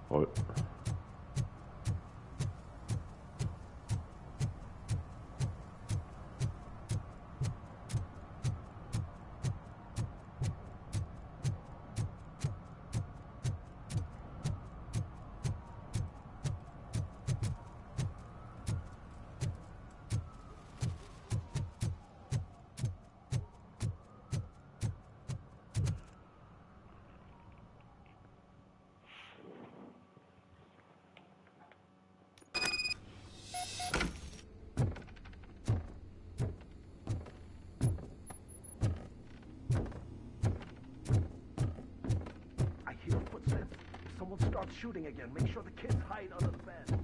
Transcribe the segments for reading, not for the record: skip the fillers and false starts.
Ouais. Start shooting again. Make sure the kids hide under the bed.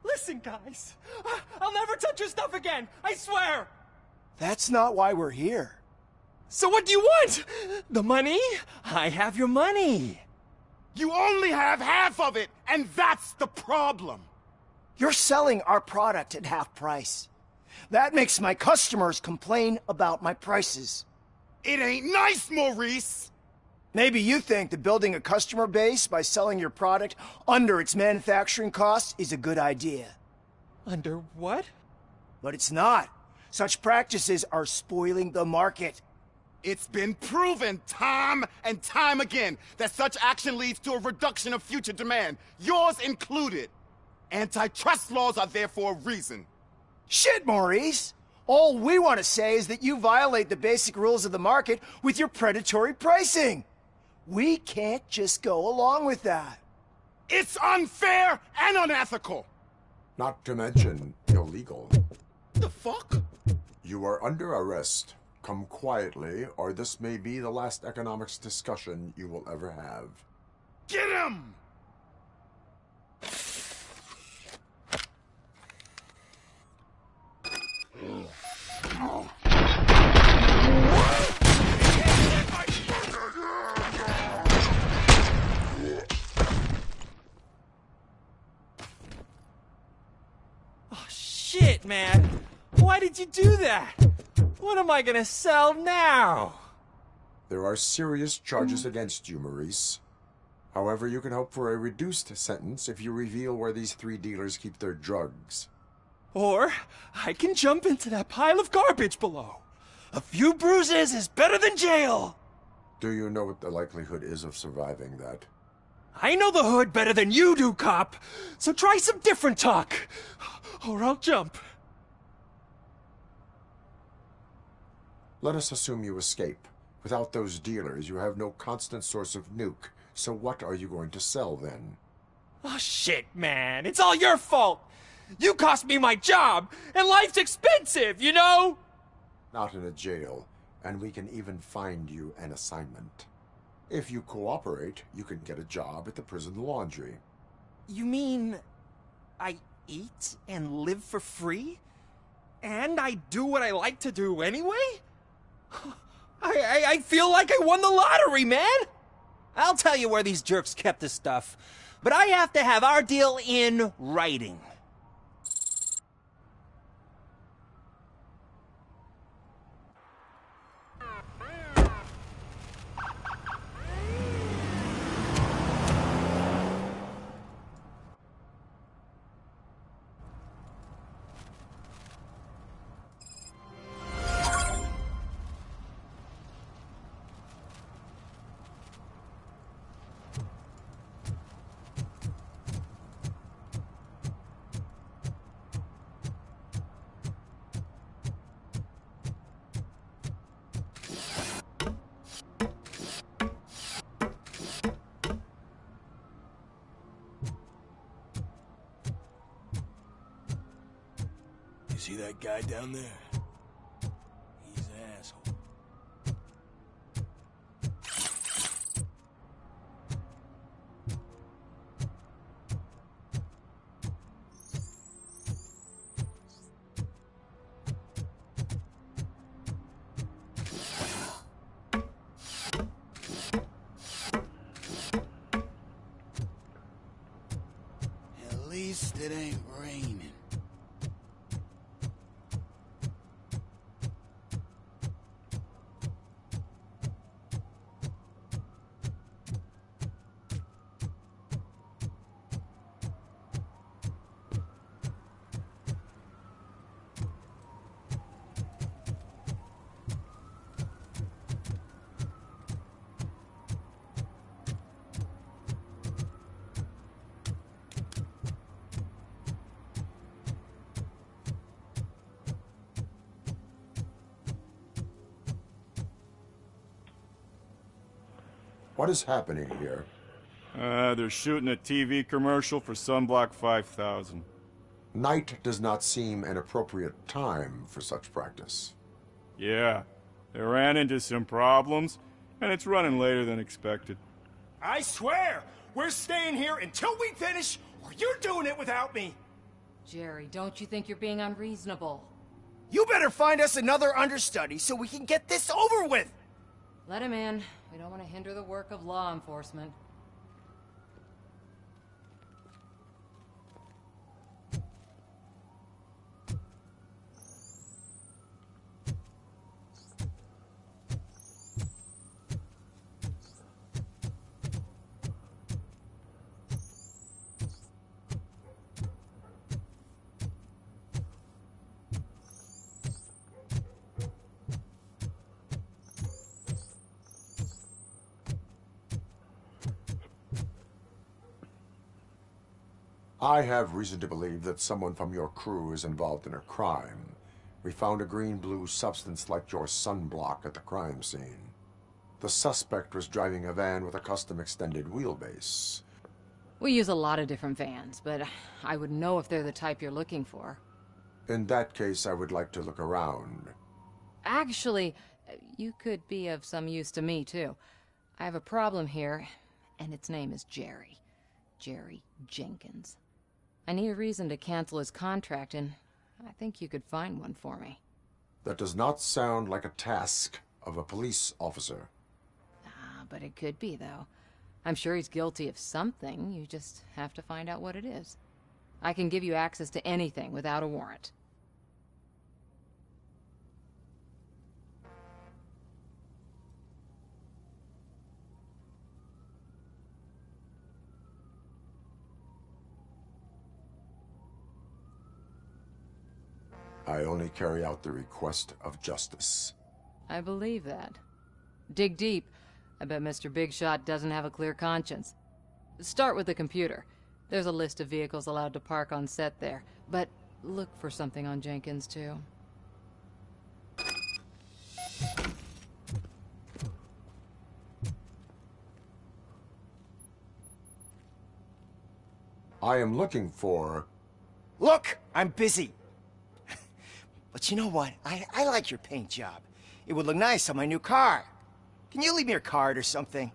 Listen, guys. I'll never touch your stuff again. I swear. That's not why we're here. So what do you want? The money? I have your money. You only have half of it, and that's the problem. You're selling our product at half price. That makes my customers complain about my prices. It ain't nice, Maurice. Maybe you think that building a customer base by selling your product under its manufacturing costs is a good idea. Under what? But it's not. Such practices are spoiling the market. It's been proven time and time again that such action leads to a reduction of future demand, yours included. Antitrust laws are there for a reason. Shit, Maurice! All we want to say is that you violate the basic rules of the market with your predatory pricing. We can't just go along with that. It's unfair and unethical. Not to mention illegal. The fuck? You are under arrest. Come quietly, or this may be the last economics discussion you will ever have. Get him! Oh, shit, man. Why did you do that? What am I gonna sell now? There are serious charges against you, Maurice. However, you can hope for a reduced sentence if you reveal where these 3 dealers keep their drugs. Or I can jump into that pile of garbage below. A few bruises is better than jail. Do you know what the likelihood is of surviving that? I know the hood better than you do, cop. So try some different talk, or I'll jump. Let us assume you escape. Without those dealers, you have no constant source of nuke. So what are you going to sell then? Oh, shit, man. It's all your fault. You cost me my job, and life's expensive, you know? Not in a jail, and we can even find you an assignment. If you cooperate, you can get a job at the prison laundry. You mean I eat and live for free? And I do what I like to do anyway? I feel like I won the lottery, man! I'll tell you where these jerks kept this stuff, but I have to have our deal in writing. You see that guy down there? He's an asshole. At least it ain't raining. What is happening here? They're shooting a TV commercial for Sunblock 5000. Night does not seem an appropriate time for such practice. Yeah, they ran into some problems, and it's running later than expected. I swear, we're staying here until we finish, or you're doing it without me. Jerry, don't you think you're being unreasonable? You better find us another understudy so we can get this over with. Let him in. We don't want to hinder the work of law enforcement. I have reason to believe that someone from your crew is involved in a crime. We found a green-blue substance like your sunblock at the crime scene. The suspect was driving a van with a custom extended wheelbase. We use a lot of different vans, but I wouldn't know if they're the type you're looking for. In that case, I would like to look around. Actually, you could be of some use to me, too. I have a problem here, and its name is Jerry. Jerry Jenkins. I need a reason to cancel his contract, and I think you could find one for me. That does not sound like a task of a police officer. But it could be, though. I'm sure he's guilty of something. You just have to find out what it is. I can give you access to anything without a warrant. I only carry out the request of justice. I believe that. Dig deep. I bet Mr. Big Shot doesn't have a clear conscience. Start with the computer. There's a list of vehicles allowed to park on set there, but look for something on Jenkins, too. I am looking for... Look, I'm busy. But you know what? I like your paint job. It would look nice on my new car. Can you leave me your card or something?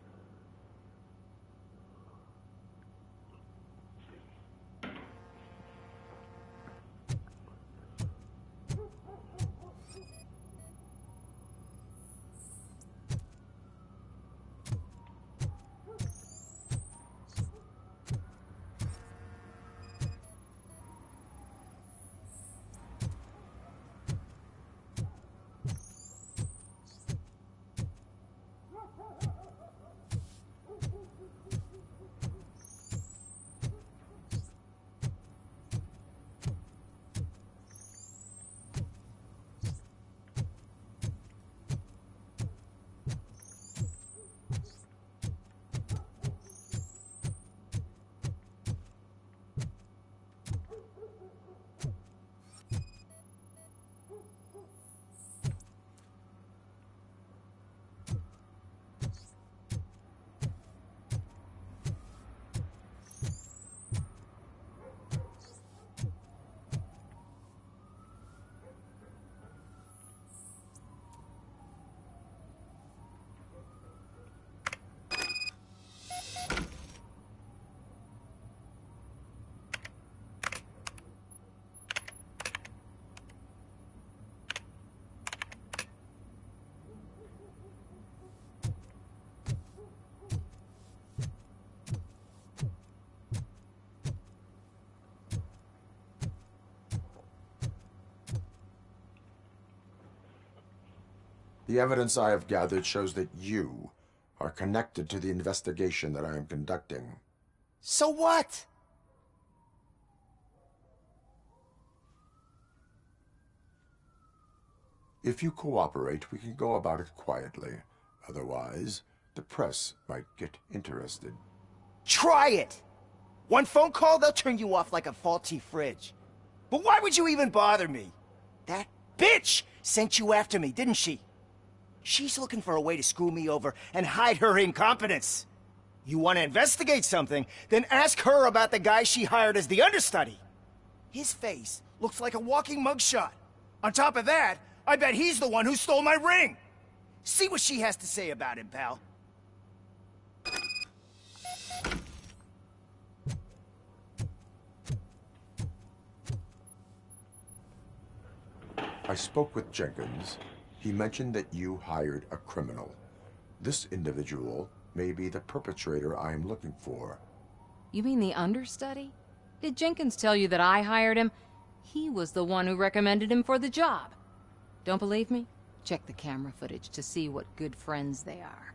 The evidence I have gathered shows that you are connected to the investigation that I am conducting. So what? If you cooperate, we can go about it quietly. Otherwise, the press might get interested. Try it! One phone call, they'll turn you off like a faulty fridge. But why would you even bother me? That bitch sent you after me, didn't she? She's looking for a way to screw me over and hide her incompetence. You want to investigate something, then ask her about the guy she hired as the understudy. His face looks like a walking mugshot. On top of that, I bet he's the one who stole my ring. See what she has to say about him, pal. I spoke with Jenkins. He mentioned that you hired a criminal. This individual may be the perpetrator I am looking for. You mean the understudy? Did Jenkins tell you that I hired him? He was the one who recommended him for the job. Don't believe me? Check the camera footage to see what good friends they are.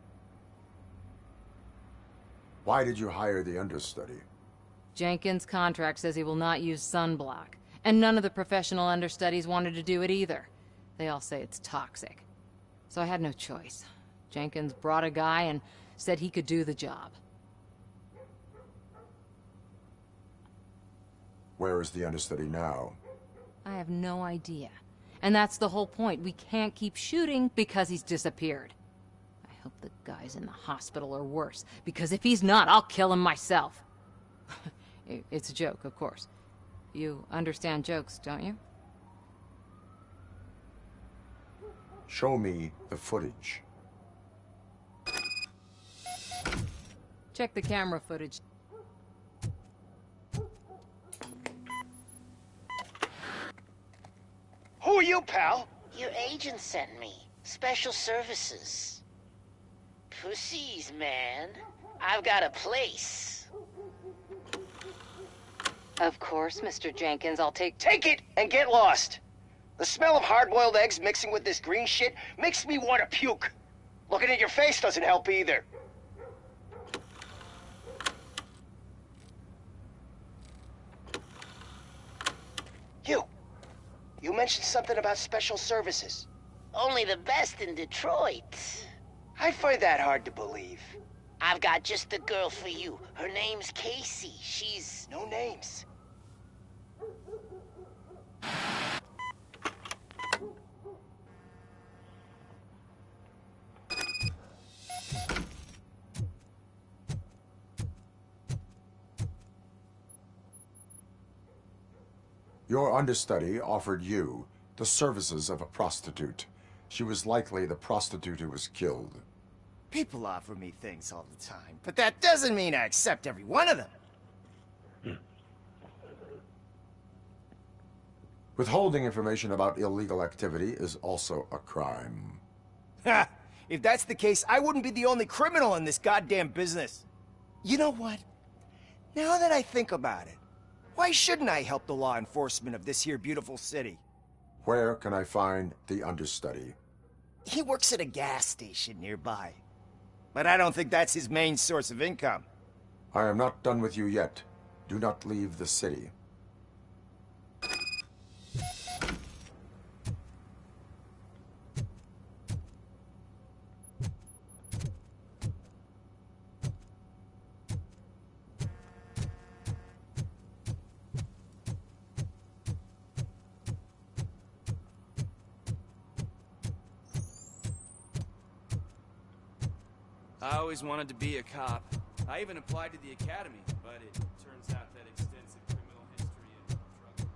Why did you hire the understudy? Jenkins' contract says he will not use sunblock, and none of the professional understudies wanted to do it either. They all say it's toxic. So I had no choice. Jenkins brought a guy and said he could do the job. Where is the understudy now? I have no idea. And that's the whole point. We can't keep shooting because he's disappeared. I hope the guy's in the hospital or worse, because if he's not, I'll kill him myself. It's a joke, of course. You understand jokes, don't you? Show me the footage. Check the camera footage. Who are you, pal? Your agent sent me. Special services. Pussies, man. I've got a place. Of course, Mr. Jenkins, I'll take Take it and get lost. The smell of hard-boiled eggs mixing with this green shit makes me want to puke. Looking at your face doesn't help either. You mentioned something about special services. Only the best in Detroit. I find that hard to believe. I've got just the girl for you. Her name's Casey. She's... No names. Your understudy offered you the services of a prostitute. She was likely the prostitute who was killed. People offer me things all the time, but that doesn't mean I accept every one of them. Withholding information about illegal activity is also a crime. Ha! If that's the case, I wouldn't be the only criminal in this goddamn business. You know what? Now that I think about it, why shouldn't I help the law enforcement of this here beautiful city? Where can I find the understudy? He works at a gas station nearby. But I don't think that's his main source of income. I am not done with you yet. Do not leave the city. I always wanted to be a cop. I even applied to the academy, but it turns out that extensive criminal history and drug addiction...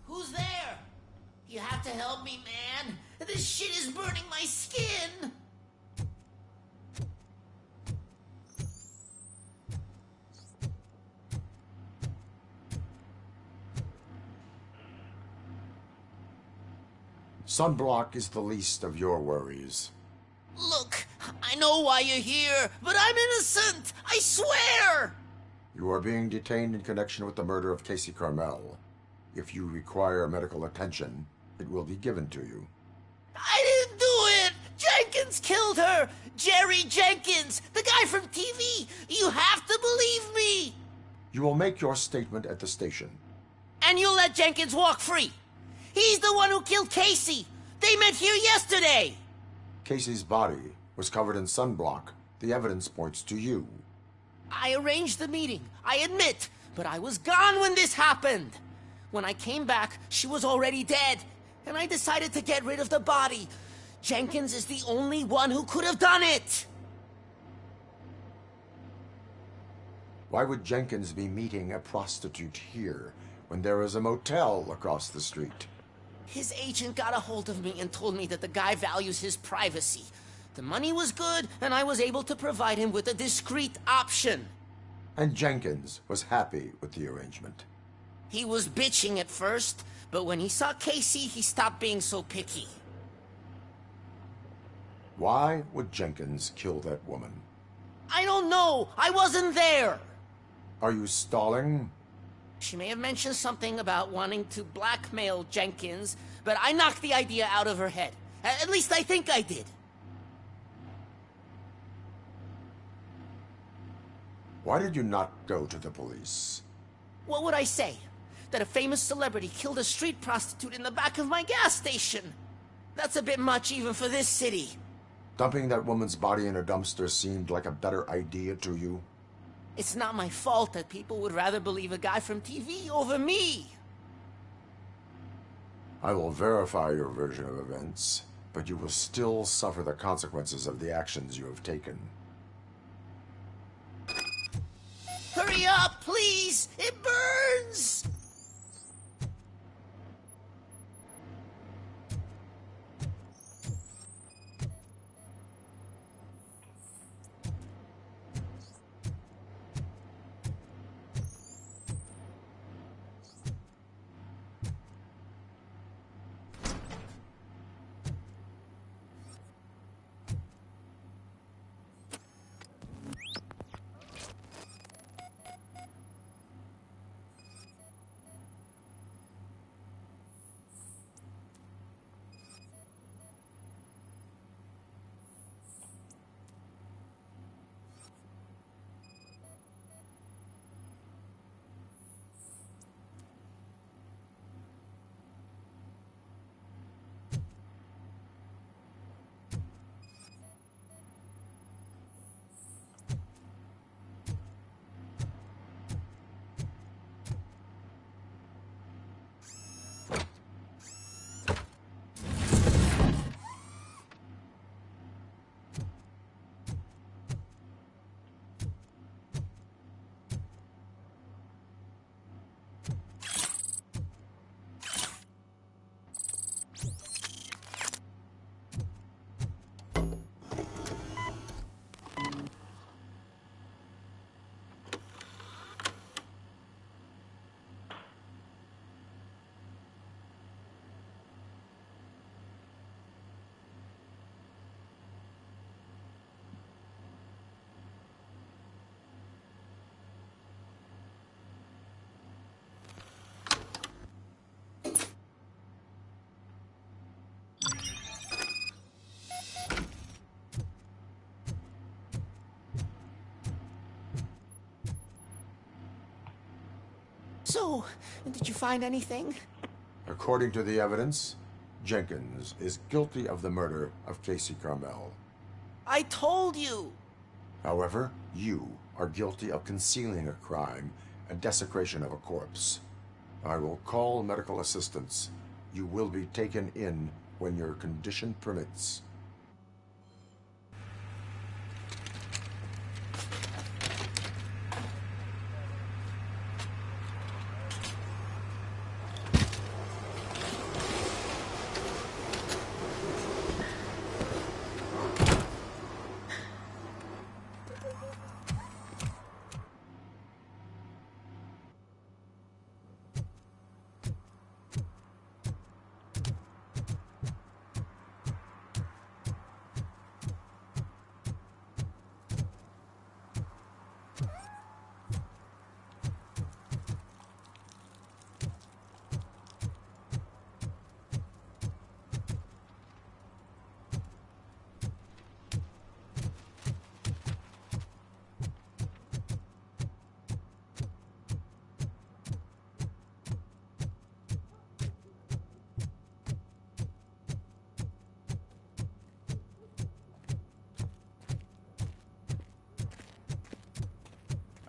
Who's there? You have to help me, man. This shit is burning my skin. Sunblock is the least of your worries. Look, I know why you're here, but I'm innocent. I swear. You are being detained in connection with the murder of Casey Carmel. If you require medical attention, it will be given to you. I didn't do it. Jenkins killed her. Jerry Jenkins, the guy from TV. You have to believe me. You will make your statement at the station. And you'll let Jenkins walk free. He's the one who killed Casey. They met here yesterday. Casey's body was covered in sunblock. The evidence points to you. I arranged the meeting, I admit, but I was gone when this happened. When I came back, she was already dead, and I decided to get rid of the body. Jenkins is the only one who could have done it. Why would Jenkins be meeting a prostitute here when there is a motel across the street? His agent got a hold of me and told me that the guy values his privacy. The money was good, and I was able to provide him with a discreet option. And Jenkins was happy with the arrangement. He was bitching at first, but when he saw Casey, he stopped being so picky. Why would Jenkins kill that woman? I don't know. I wasn't there. Are you stalling? She may have mentioned something about wanting to blackmail Jenkins, but I knocked the idea out of her head. At least I think I did. Why did you not go to the police? What would I say? That a famous celebrity killed a street prostitute in the back of my gas station? That's a bit much even for this city. Dumping that woman's body in a dumpster seemed like a better idea to you? It's not my fault that people would rather believe a guy from TV over me. I will verify your version of events, but you will still suffer the consequences of the actions you have taken. Hurry up, please! It burns! So, did you find anything? According to the evidence, Jenkins is guilty of the murder of Casey Carmel. I told you! However, you are guilty of concealing a crime and desecration of a corpse. I will call medical assistance. You will be taken in when your condition permits.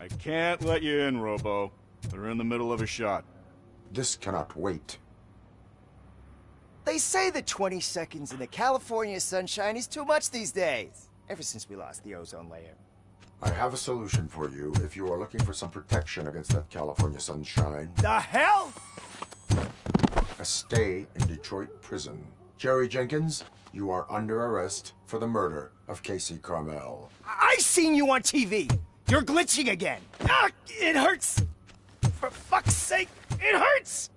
I can't let you in, Robo. They're in the middle of a shot. This cannot wait. They say that 20 seconds in the California sunshine is too much these days. Ever since we lost the ozone layer. I have a solution for you if you are looking for some protection against that California sunshine. The hell? A stay in Detroit prison. Jerry Jenkins, you are under arrest for the murder of Casey Carmel. I seen you on TV. You're glitching again. Ah, it hurts. For fuck's sake, it hurts.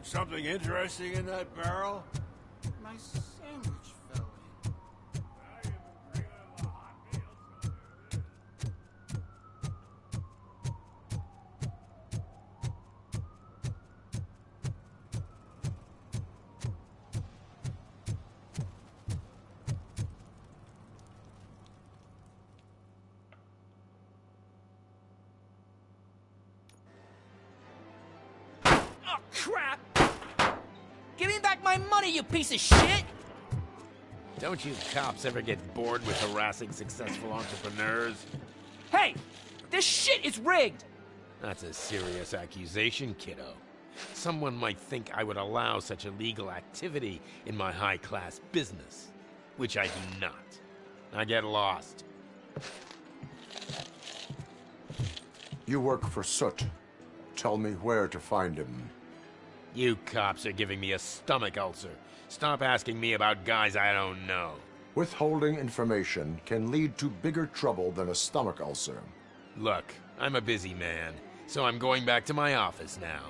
Something interesting in that barrel? My sandwich fell in. Oh, crap! Give me back my money, you piece of shit! Don't you cops ever get bored with harassing successful entrepreneurs? Hey! This shit is rigged! That's a serious accusation, kiddo. Someone might think I would allow such illegal activity in my high-class business, which I do not. I get lost. You work for Soot. Tell me where to find him. You cops are giving me a stomach ulcer. Stop asking me about guys I don't know. Withholding information can lead to bigger trouble than a stomach ulcer. Look, I'm a busy man, so I'm going back to my office now.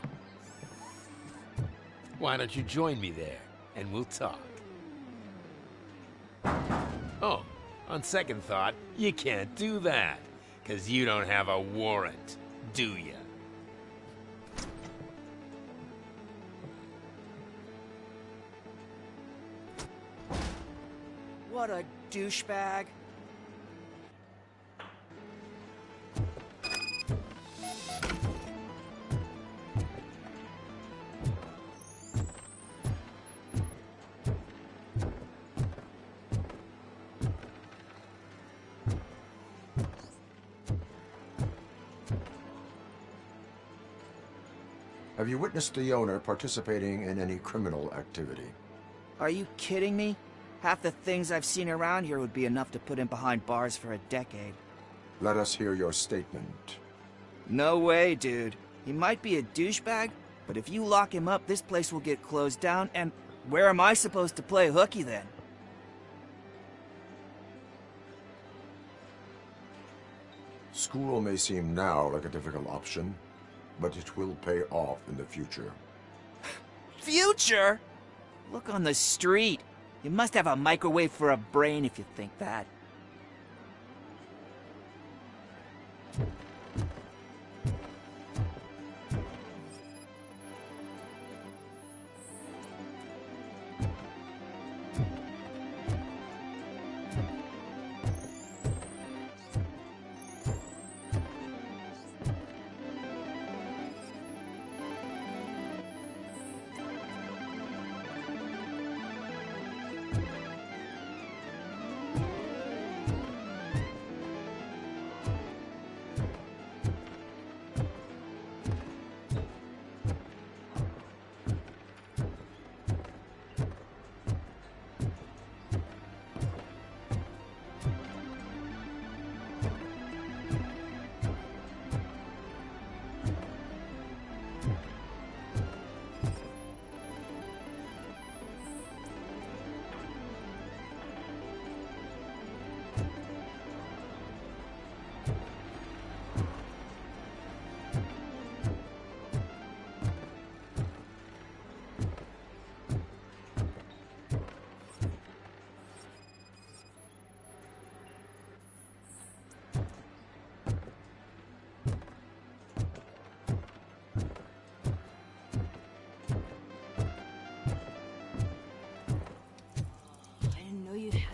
Why don't you join me there, and we'll talk. Oh, on second thought, you can't do that, 'cause you don't have a warrant, do ya? What a douchebag. Have you witnessed the owner participating in any criminal activity? Are you kidding me? Half the things I've seen around here would be enough to put him behind bars for a decade. Let us hear your statement. No way, dude. He might be a douchebag, but if you lock him up, this place will get closed down, and where am I supposed to play hooky then? School may seem now like a difficult option, but it will pay off in the future. Future? Look on the street. You must have a microwave for a brain if you think that.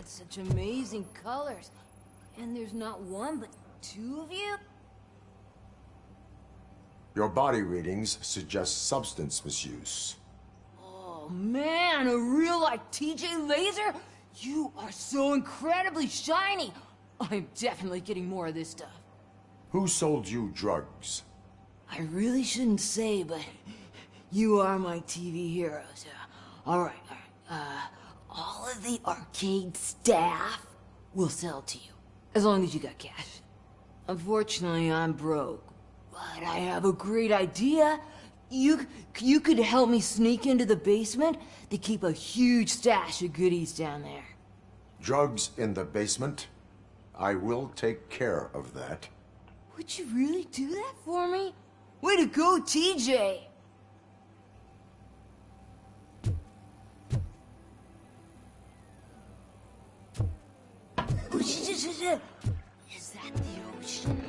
Such amazing colors. And there's not one, but two of you? Your body readings suggest substance misuse. Oh man, a real like TJ Laser? You are so incredibly shiny. I'm definitely getting more of this stuff. Who sold you drugs? I really shouldn't say, but you are my TV heroes. All right. All of the arcade staff will sell to you, as long as you got cash. Unfortunately, I'm broke, but I have a great idea. You could help me sneak into the basement. They keep a huge stash of goodies down there. Drugs in the basement? I will take care of that. Would you really do that for me? Way to go, TJ! Is that the ocean?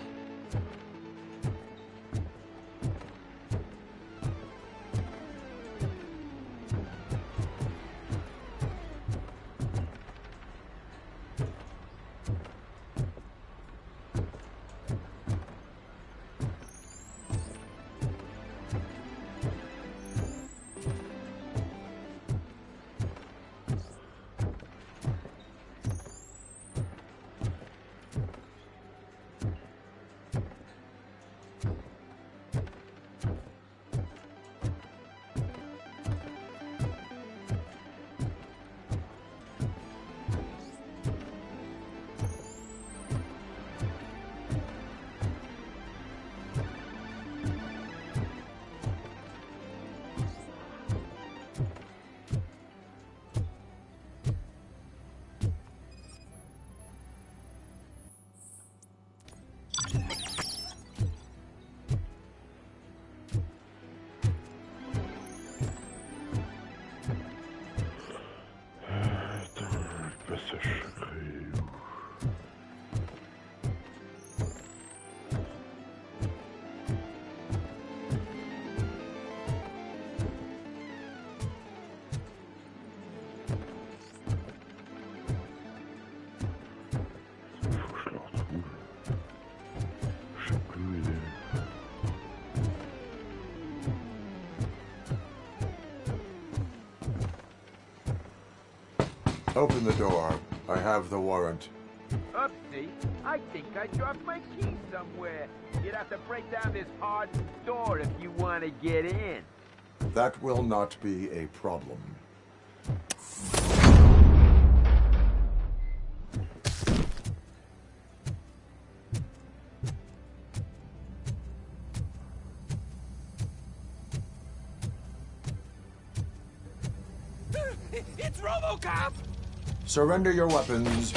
Open the door. I have the warrant. Oopsie. I think I dropped my key somewhere. You'd have to break down this hardened door if you want to get in. That will not be a problem. It's Robocop! Surrender your weapons.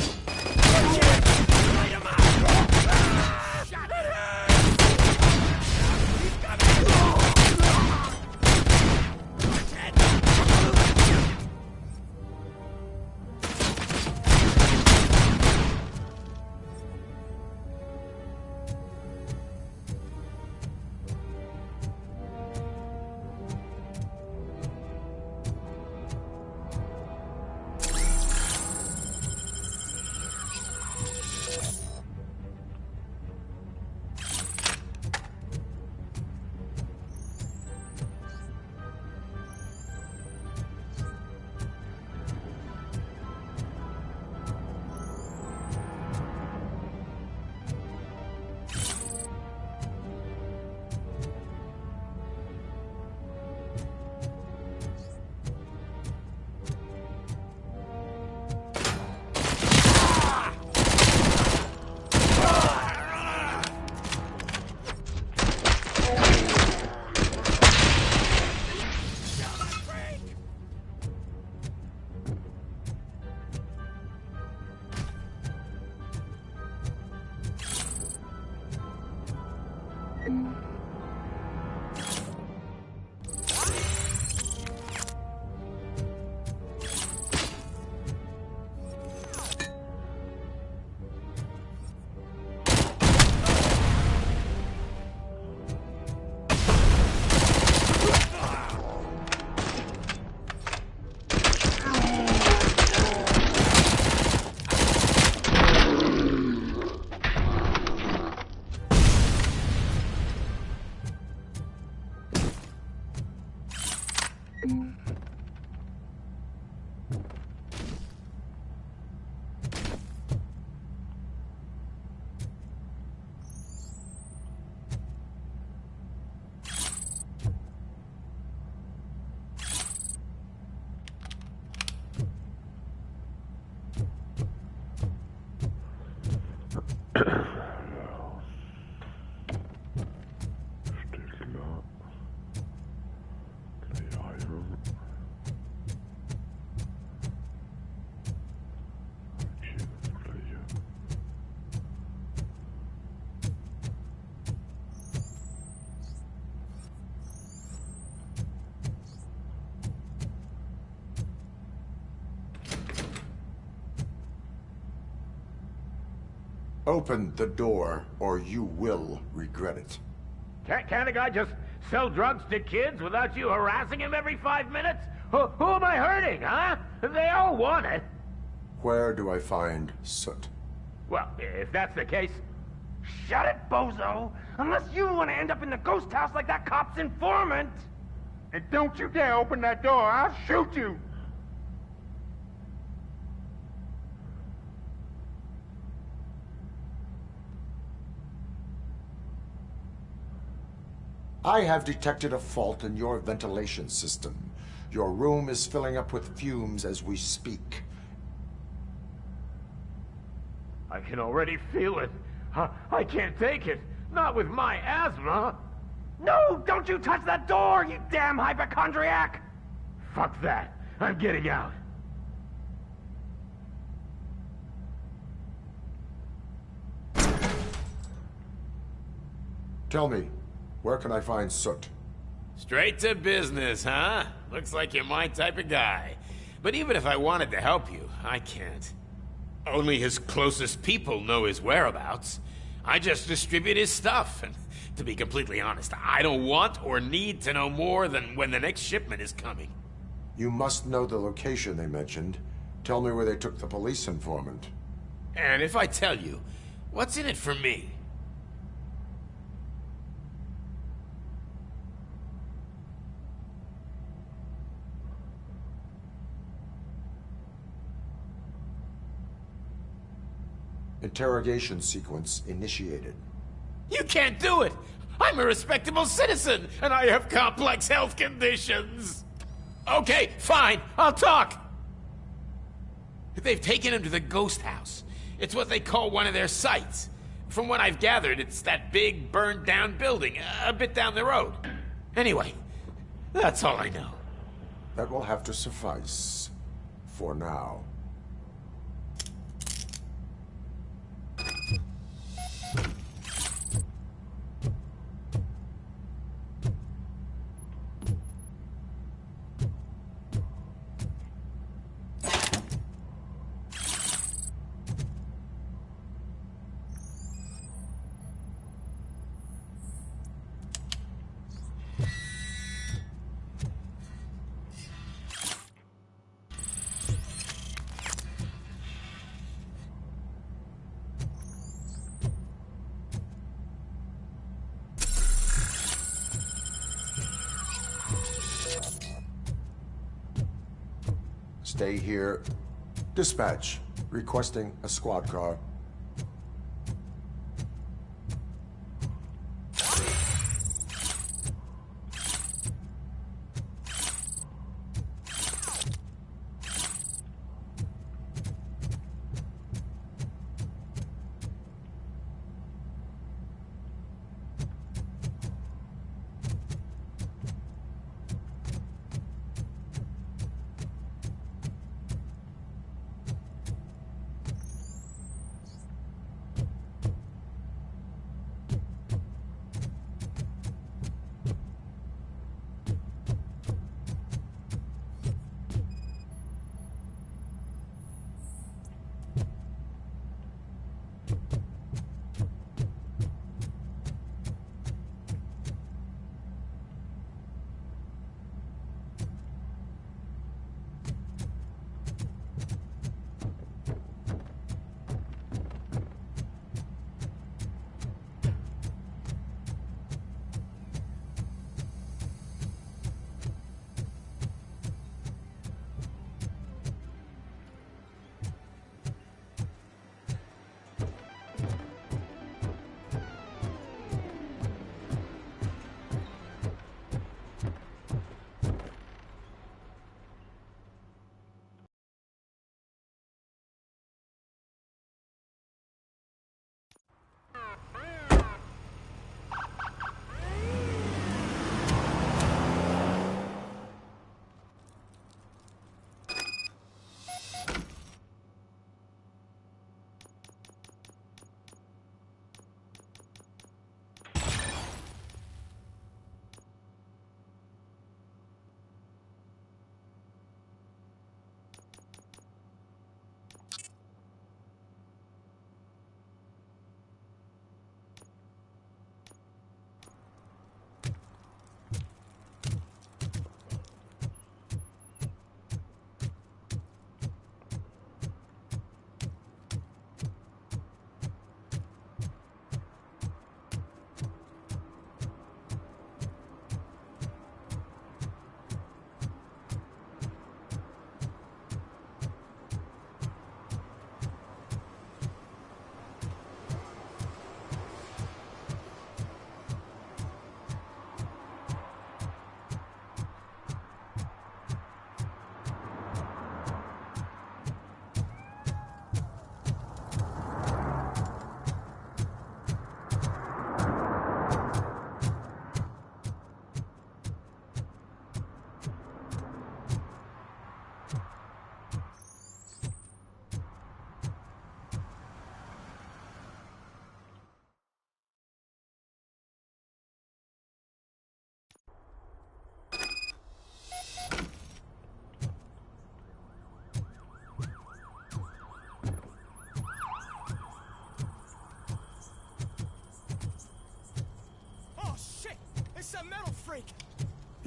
Open the door, or you will regret it. Can't a guy just sell drugs to kids without you harassing him every 5 minutes? Who am I hurting, huh? They all want it. Where do I find Soot? Well, if that's the case... Shut it, bozo! Unless you want to end up in the ghost house like that cop's informant! And don't you dare open that door, I'll shoot you! I have detected a fault in your ventilation system. Your room is filling up with fumes as we speak. I can already feel it. I can't take it. Not with my asthma. No, don't you touch that door, you damn hypochondriac! Fuck that. I'm getting out. Tell me, where can I find Soot? Straight to business, huh? Looks like you're my type of guy. But even if I wanted to help you, I can't. Only his closest people know his whereabouts. I just distribute his stuff, and to be completely honest, I don't want or need to know more than when the next shipment is coming. You must know the location they mentioned. Tell me where they took the police informant. And if I tell you, what's in it for me? Interrogation sequence initiated. You can't do it! I'm a respectable citizen, and I have complex health conditions! Okay, fine, I'll talk! They've taken him to the ghost house. It's what they call one of their sites. From what I've gathered, it's that big, burned-down building, a bit down the road. Anyway, that's all I know. That will have to suffice. For now. Stay here. Dispatch. Requesting a squad car.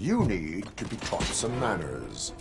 You need to be taught some manners.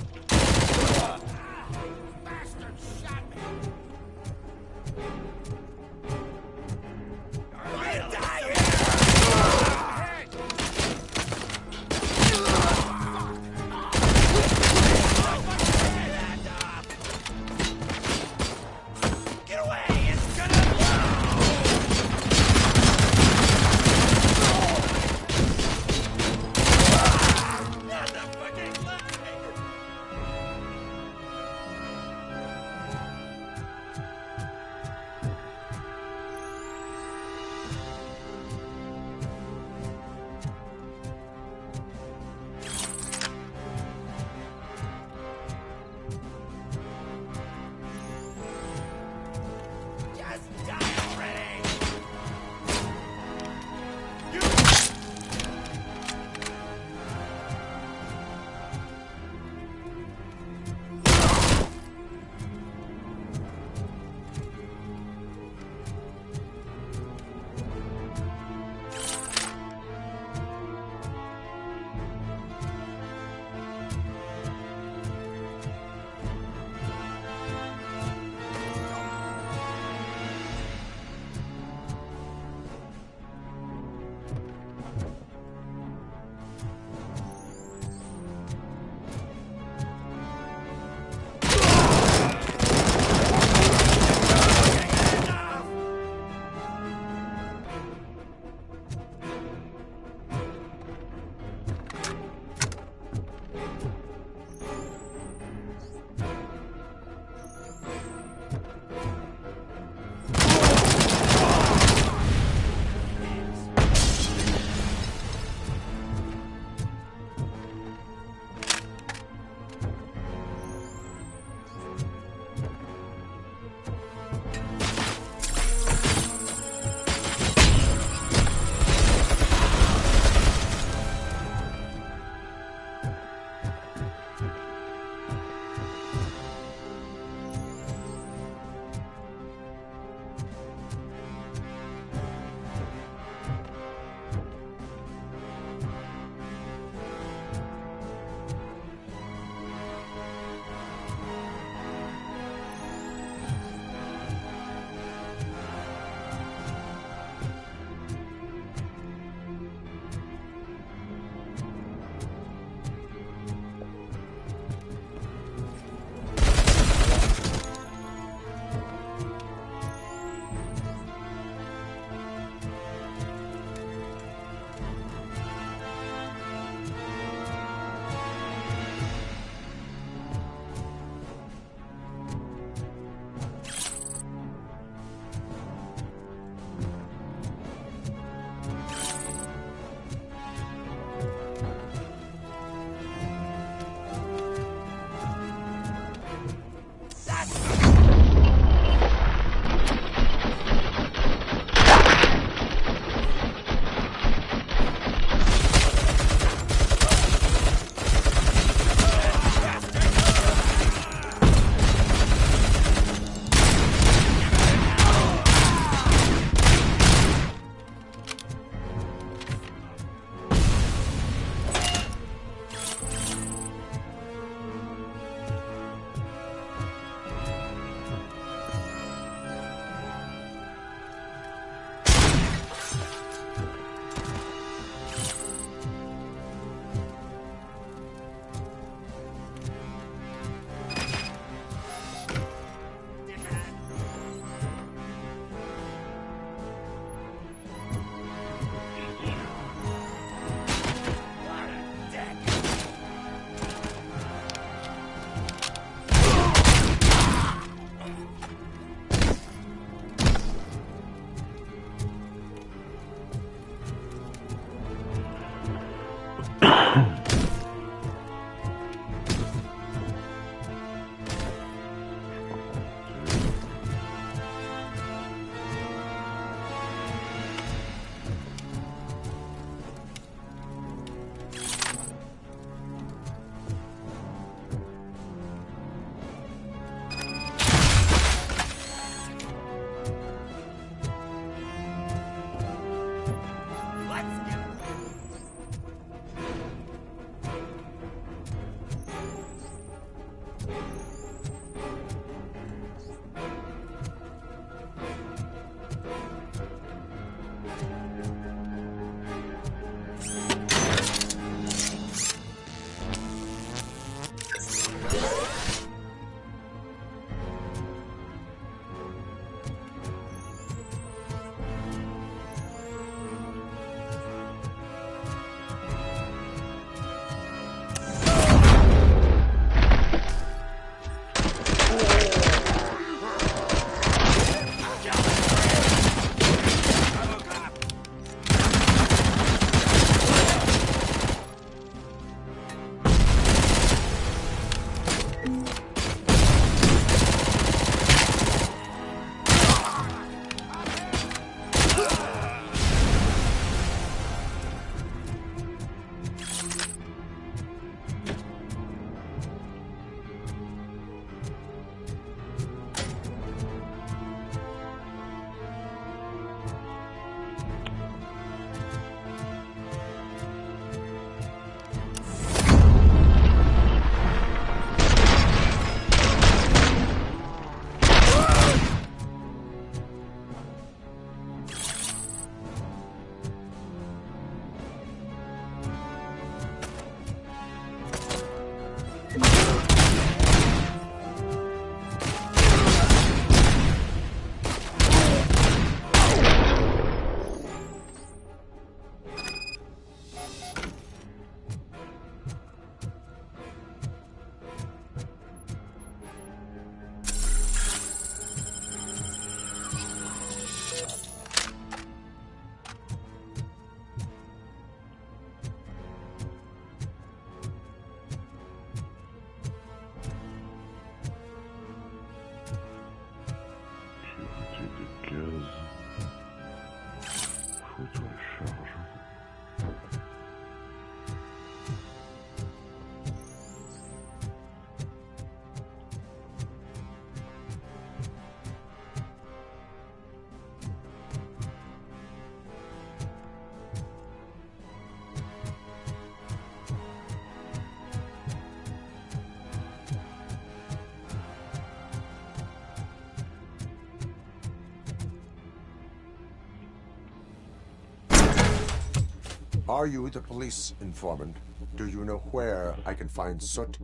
Are you the police informant? Do you know where I can find Soot?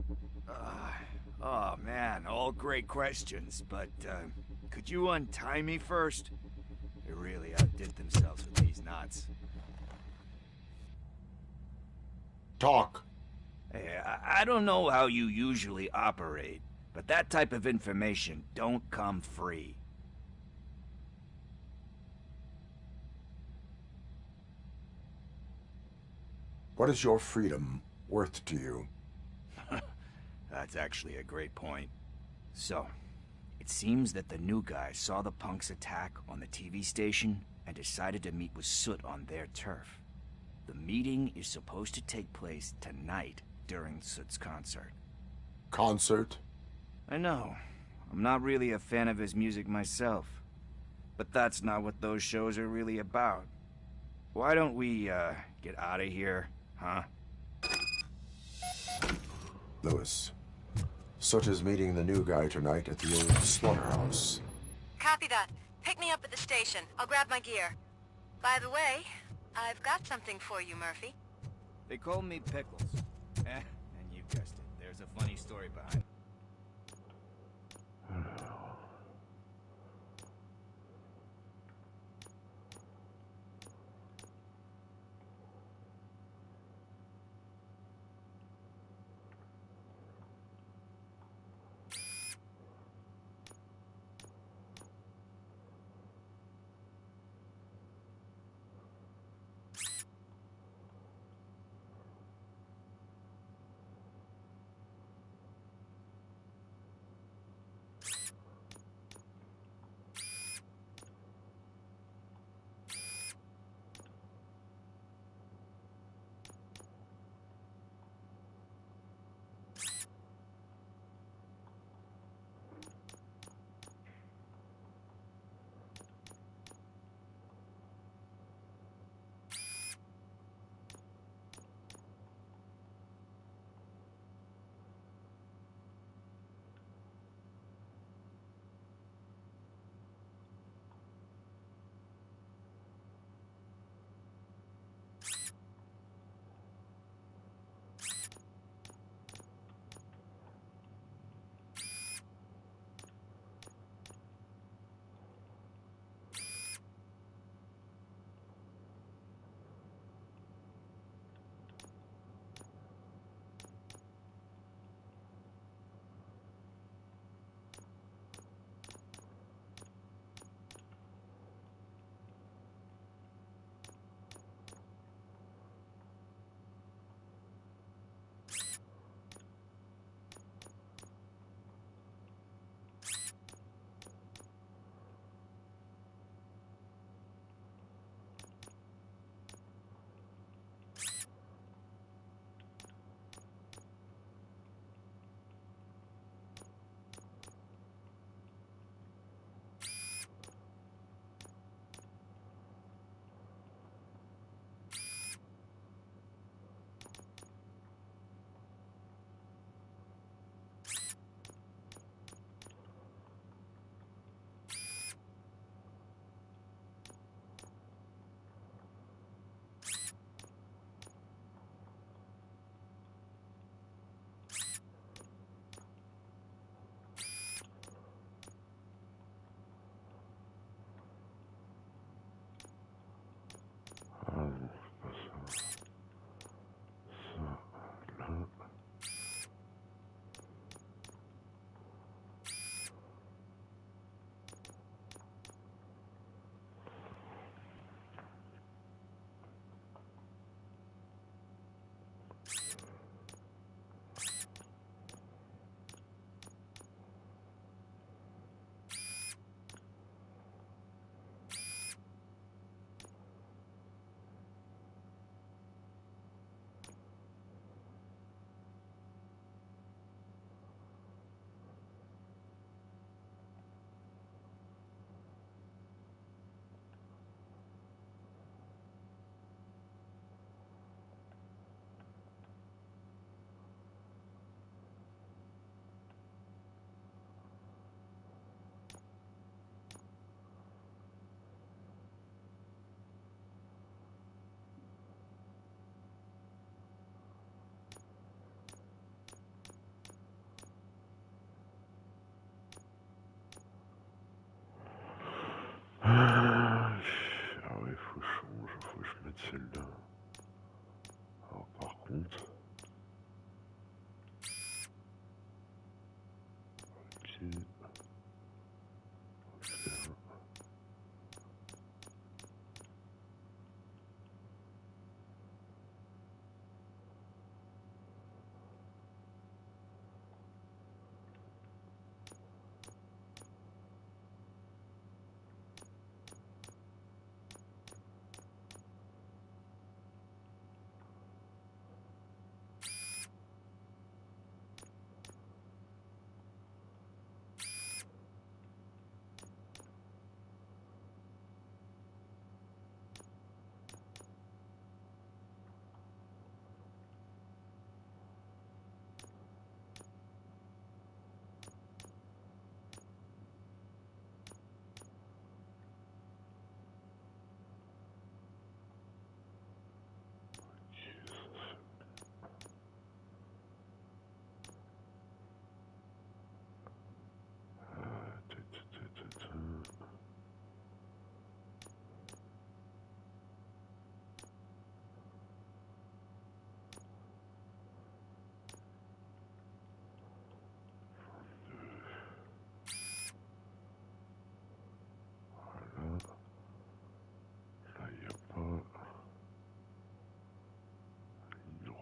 Oh man, all great questions, but could you untie me first? They really outdid themselves with these knots. Talk. Hey, I don't know how you usually operate, but that type of information don't come free. What is your freedom worth to you? That's actually a great point. So, it seems that the new guy saw the punks attack on the TV station and decided to meet with Soot on their turf. The meeting is supposed to take place tonight during Soot's concert. Concert? I know. I'm not really a fan of his music myself. But that's not what those shows are really about. Why don't we, get out of here, huh? Lewis. Soot is meeting the new guy tonight at the old slaughterhouse. Copy that. Pick me up at the station. I'll grab my gear. By the way, I've got something for you, Murphy. They call me Pickles. And you guessed it. There's a funny story behind it.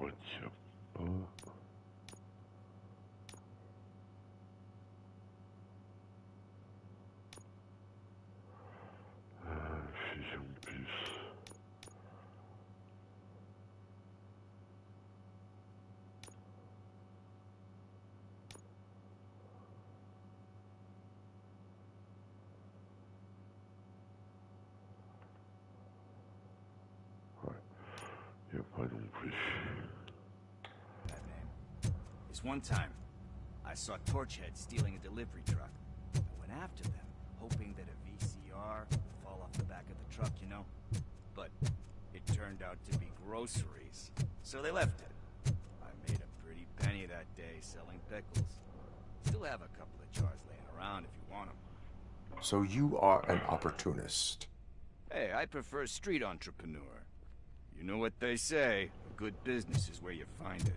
retient pas. Fusion plus. Ouais. Il n'y a pas non plus. One time, I saw Torchhead stealing a delivery truck. I went after them, hoping that a VCR would fall off the back of the truck, you know? But it turned out to be groceries, so they left it. I made a pretty penny that day selling pickles. Still have a couple of jars laying around if you want them. So you are an opportunist. Hey, I prefer street entrepreneur. You know what they say, a good business is where you find it.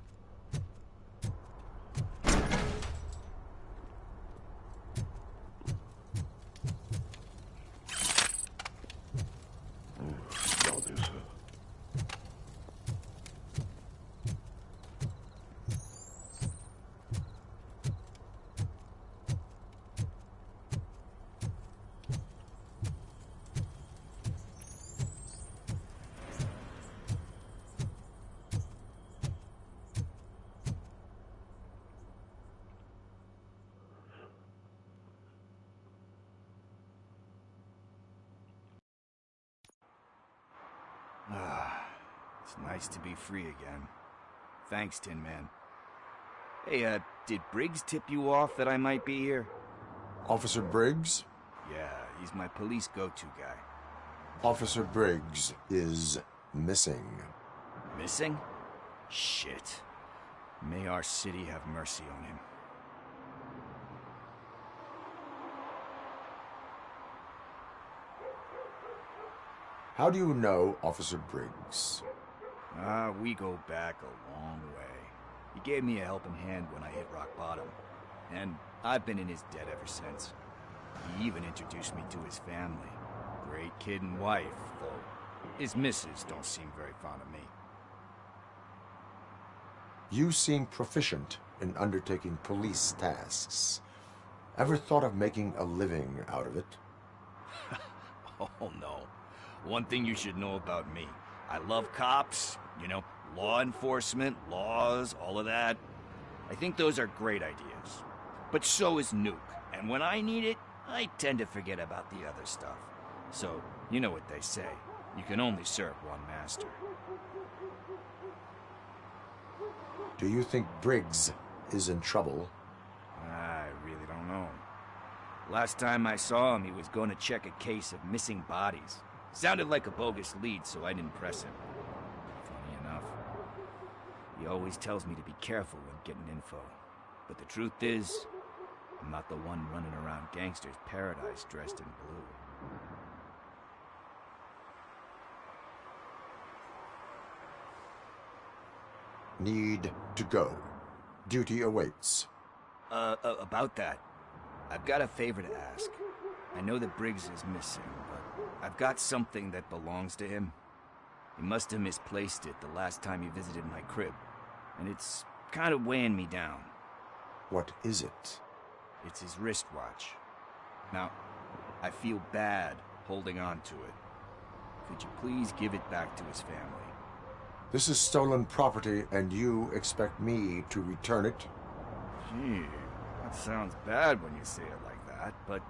It's nice to be free again. Thanks, Tin Man. Hey, did Briggs tip you off that I might be here? Officer Briggs? Yeah, he's my police go-to guy. Officer Briggs is missing. Missing? Shit. May our city have mercy on him. How do you know Officer Briggs? We go back a long way. He gave me a helping hand when I hit rock bottom. And I've been in his debt ever since. He even introduced me to his family. Great kid and wife, though his missus don't seem very fond of me. You seem proficient in undertaking police tasks. Ever thought of making a living out of it? Oh, no. One thing you should know about me. I love cops, you know, law enforcement, laws, all of that. I think those are great ideas. But so is Nuke, and when I need it, I tend to forget about the other stuff. So, you know what they say. You can only serve one master. Do you think Briggs is in trouble? I really don't know. Last time I saw him, he was going to check a case of missing bodies. Sounded like a bogus lead, so I didn't press him. Funny enough. He always tells me to be careful when getting info. But the truth is, I'm not the one running around Gangster's Paradise dressed in blue. Need to go. Duty awaits. About that. I've got a favor to ask. I know that Briggs is missing, but I've got something that belongs to him. He must have misplaced it the last time he visited my crib, and it's kind of weighing me down. What is it? It's his wristwatch. Now, I feel bad holding on to it. Could you please give it back to his family? This is stolen property, and you expect me to return it? Gee, that sounds bad when you say it like that, but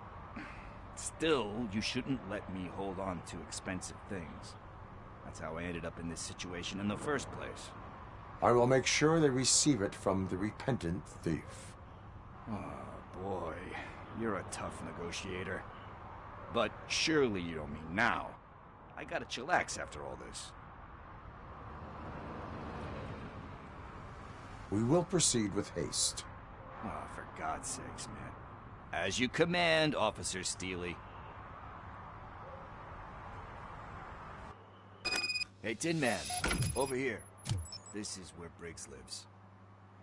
still, you shouldn't let me hold on to expensive things. That's how I ended up in this situation in the first place. I will make sure they receive it from the repentant thief. Oh, boy. You're a tough negotiator. But surely you don't mean now. I gotta chillax after all this. We will proceed with haste. Oh, for God's sakes, man. As you command, Officer Steely. Hey, Tin Man, over here. This is where Briggs lives.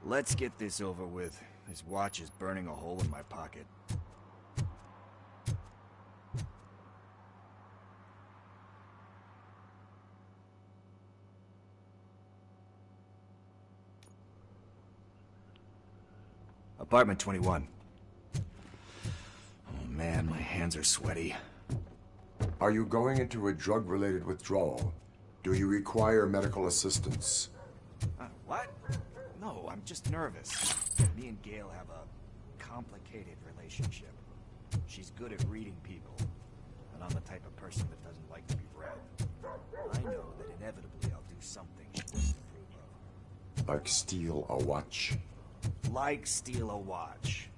Let's get this over with. His watch is burning a hole in my pocket. Apartment 21. Oh man, my hands are sweaty. Are you going into a drug-related withdrawal? Do you require medical assistance? What? No, I'm just nervous. Me and Gail have a complicated relationship. She's good at reading people, but I'm the type of person that doesn't like to be read. I know that inevitably I'll do something she doesn't approve of. Like steal a watch? Like steal a watch.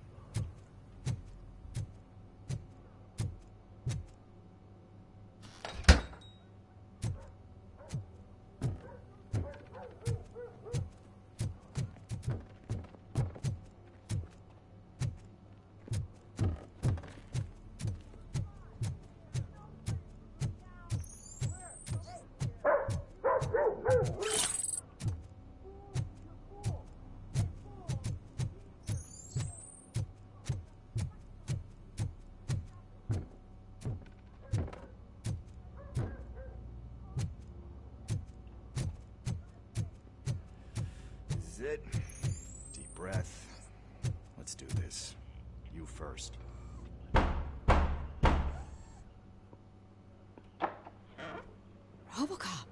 It. Deep breath. Let's do this. You first. Robocop.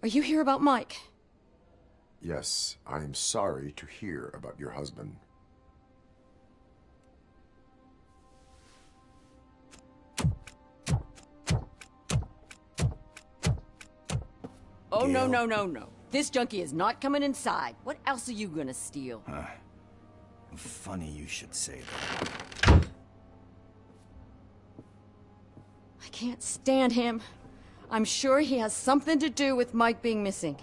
Are you here about Mike? Yes, I am sorry to hear about your husband. Oh, Gail. No. This junkie is not coming inside. What else are you gonna steal? Funny you should say that. I can't stand him. I'm sure he has something to do with Mike being missing.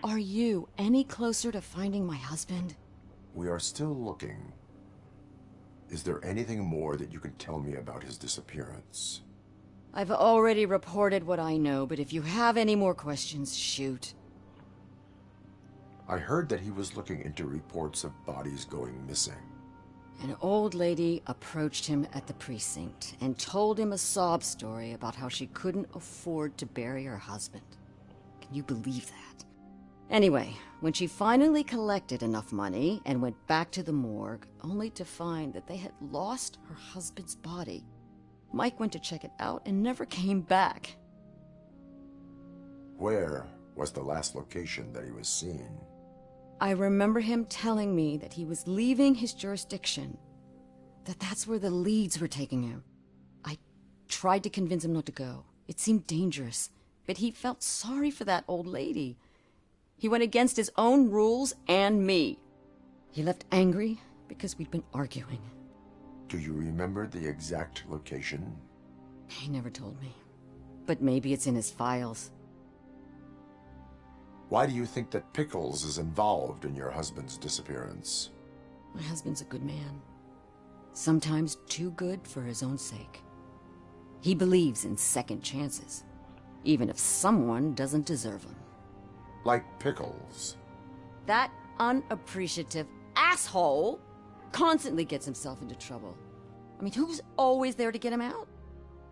Are you any closer to finding my husband? We are still looking. Is there anything more that you can tell me about his disappearance? I've already reported what I know, but if you have any more questions, shoot. I heard that he was looking into reports of bodies going missing. An old lady approached him at the precinct and told him a sob story about how she couldn't afford to bury her husband. Can you believe that? Anyway, when she finally collected enough money and went back to the morgue, only to find that they had lost her husband's body, Mike went to check it out and never came back. Where was the last location that he was seen? I remember him telling me that he was leaving his jurisdiction, that's where the leads were taking him. I tried to convince him not to go. It seemed dangerous, but he felt sorry for that old lady. He went against his own rules and me. He left angry because we'd been arguing. Do you remember the exact location? He never told me. But maybe it's in his files. Why do you think that Pickles is involved in your husband's disappearance? My husband's a good man. Sometimes too good for his own sake. He believes in second chances, even if someone doesn't deserve them. Like Pickles? That unappreciative asshole constantly gets himself into trouble. I mean, who's always there to get him out?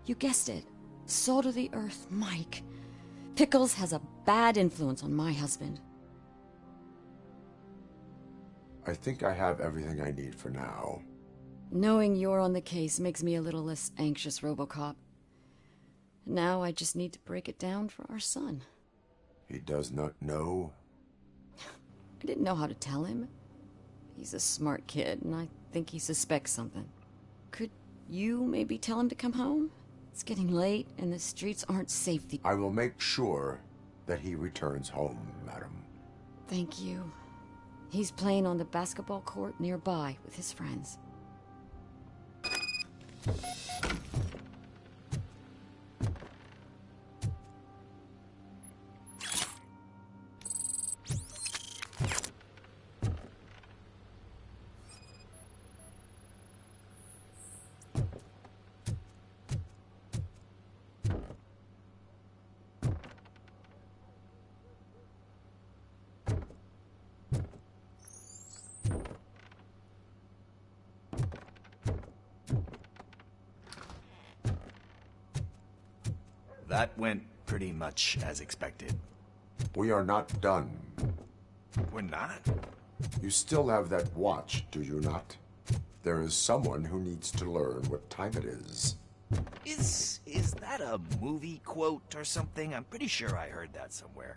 You guessed it. Salt of the earth, Mike. Pickles has a bad influence on my husband. I think I have everything I need for now. Knowing you're on the case makes me a little less anxious, Robocop. Now I just need to break it down for our son. He does not know? I didn't know how to tell him. He's a smart kid, and I think he suspects something. Could you maybe tell him to come home? It's getting late, and the streets aren't safe. I will make sure that he returns home, madam. Thank you. He's playing on the basketball court nearby with his friends. That went pretty much as expected. We are not done. We're not? You still have that watch, do you not? There is someone who needs to learn what time it is. Is that a movie quote or something? I'm pretty sure I heard that somewhere.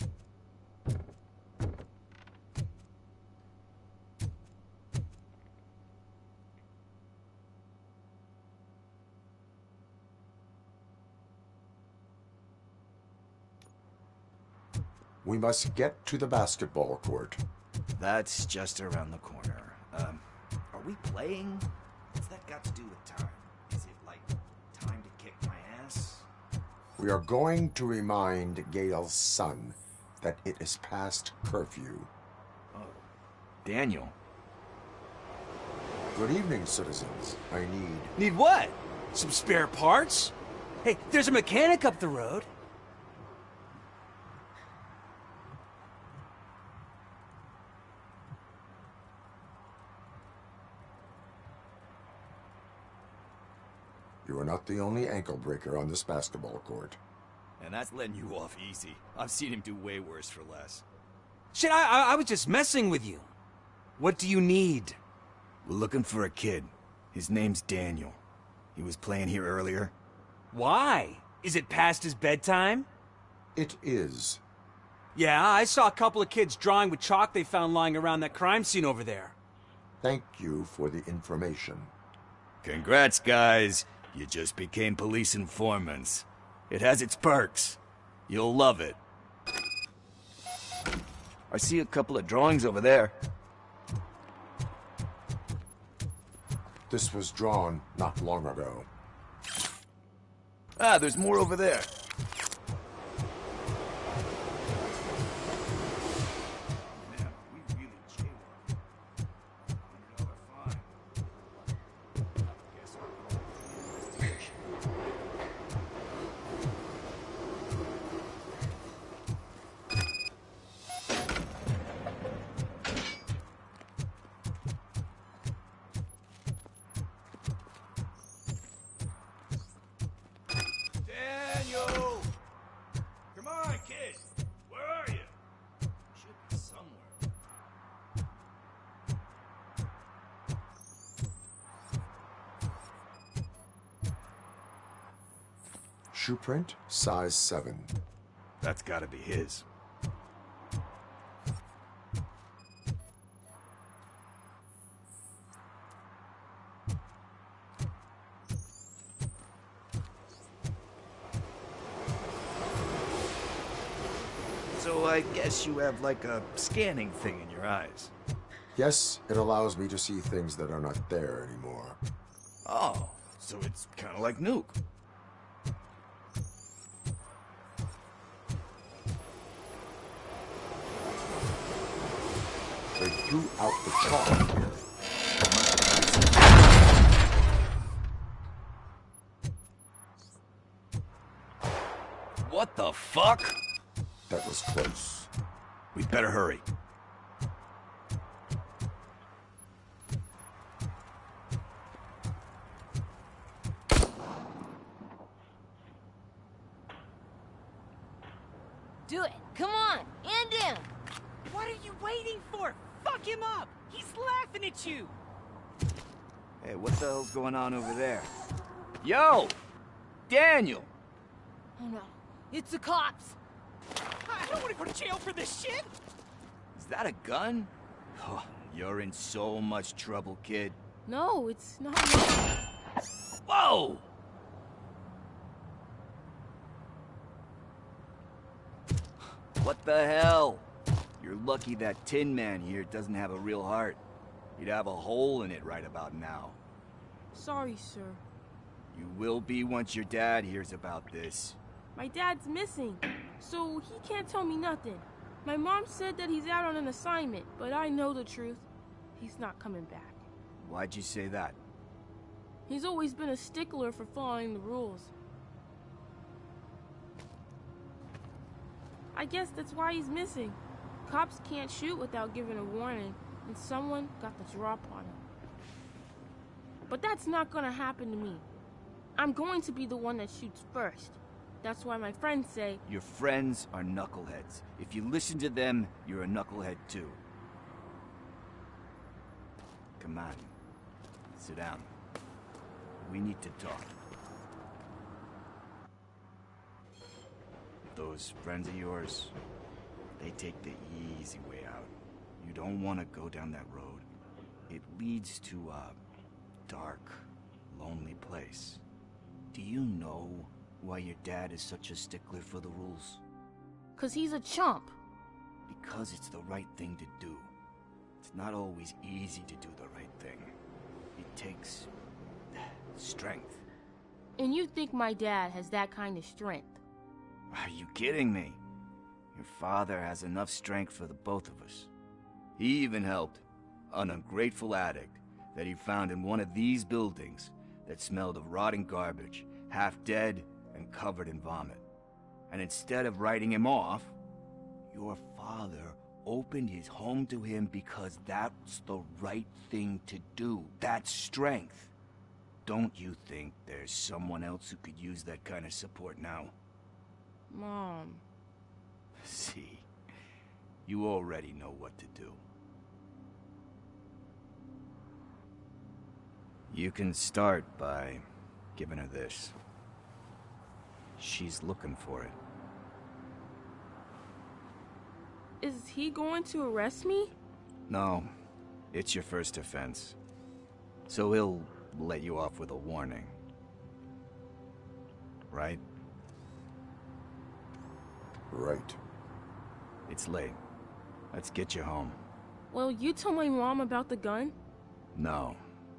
We must get to the basketball court. That's just around the corner. Are we playing? What's that got to do with time? Is it like time to kick my ass? We are going to remind Gail's son that it is past curfew. Oh, Daniel. Good evening, citizens. I need... Need what? Some spare parts? Hey, there's a mechanic up the road. You are not the only ankle breaker on this basketball court. And that's letting you off easy. I've seen him do way worse for less. Shit, I was just messing with you. What do you need? We're looking for a kid. His name's Daniel. He was playing here earlier. Why? Is it past his bedtime? It is. Yeah, I saw a couple of kids drawing with chalk they found lying around that crime scene over there. Thank you for the information. Congrats, guys. You just became police informants. It has its perks. You'll love it. I see a couple of drawings over there. This was drawn not long ago. Ah, there's more over there. Shoe print, size 7. That's gotta be his. So I guess you have like a scanning thing in your eyes. Yes, it allows me to see things that are not there anymore. Oh, so it's kind of like Nuke. They threw out the chalk here. What the fuck? That was close. We'd better hurry. waiting for? Fuck him up! He's laughing at you! Hey, what the hell's going on over there? Yo! Daniel! Oh no, it's the cops! I don't want to go to jail for this shit! Is that a gun? Oh, you're in so much trouble, kid. No, it's not. Whoa! What the hell? You're lucky that Tin Man here doesn't have a real heart. He'd have a hole in it right about now. Sorry, sir. You will be once your dad hears about this. My dad's missing, so he can't tell me nothing. My mom said that he's out on an assignment, but I know the truth. He's not coming back. Why'd you say that? He's always been a stickler for following the rules. I guess that's why he's missing. Cops can't shoot without giving a warning, and someone got the drop on him. But that's not gonna happen to me. I'm going to be the one that shoots first. That's why my friends say... Your friends are knuckleheads. If you listen to them, you're a knucklehead too. Come on. Sit down. We need to talk. Those friends of yours, they take the easy way out. You don't want to go down that road. It leads to a dark, lonely place. Do you know why your dad is such a stickler for the rules? 'Cause he's a chump. Because it's the right thing to do. It's not always easy to do the right thing. It takes strength. And you think my dad has that kind of strength? Are you kidding me? Your father has enough strength for the both of us. He even helped an ungrateful addict that he found in one of these buildings that smelled of rotting garbage, half dead and covered in vomit. And instead of writing him off, your father opened his home to him because that's the right thing to do. That's strength. Don't you think there's someone else who could use that kind of support now? Mom. See, you already know what to do. You can start by giving her this. She's looking for it. Is he going to arrest me? No, it's your first offense. So he'll let you off with a warning. Right? Right. It's late. Let's get you home. Well, you told my mom about the gun? No,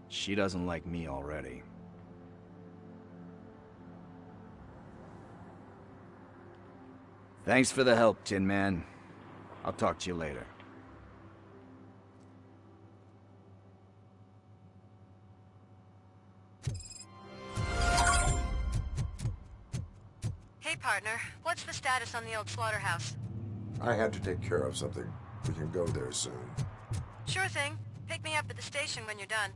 she doesn't like me already. Thanks for the help, Tin Man. I'll talk to you later. Hey, partner. What's the status on the old slaughterhouse? I had to take care of something. We can go there soon. Sure thing. Pick me up at the station when you're done.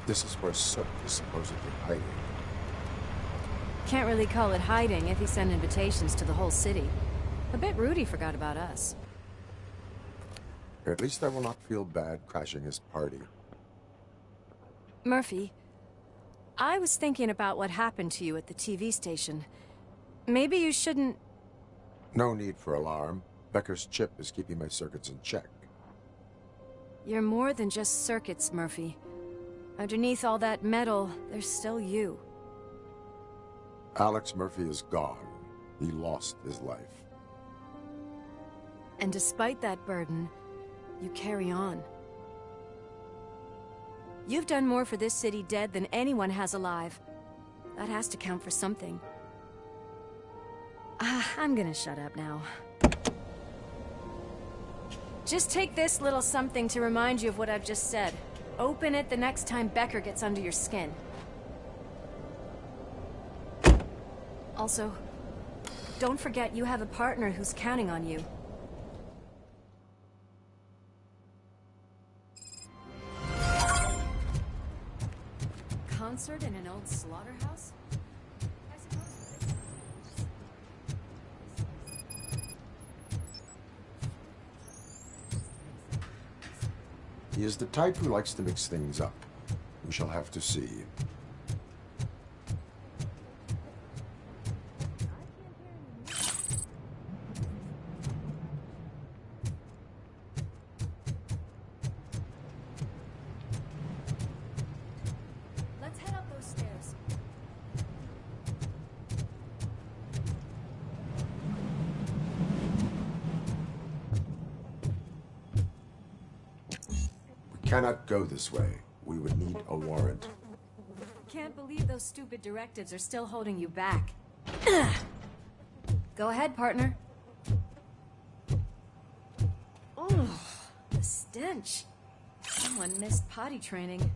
This is where Sook is supposedly hiding. Can't really call it hiding if he sent invitations to the whole city. I bet Rudy forgot about us. At least I will not feel bad crashing his party. Murphy, I was thinking about what happened to you at the TV station. Maybe you shouldn't... No need for alarm. Becker's chip is keeping my circuits in check. You're more than just circuits, Murphy. Underneath all that metal, there's still you. Alex Murphy is gone. He lost his life. And despite that burden, you carry on. You've done more for this city dead than anyone has alive. That has to count for something. I'm gonna shut up now. Just take this little something to remind you of what I've just said. Open it the next time Becker gets under your skin. Also, don't forget you have a partner who's counting on you. Concert in an old slaughterhouse? He is the type who likes to mix things up. We shall have to see. Let's head up those stairs. We cannot go this way. We would need a warrant. Can't believe those stupid directives are still holding you back. Go ahead, partner. Oh, the stench. Someone missed potty training.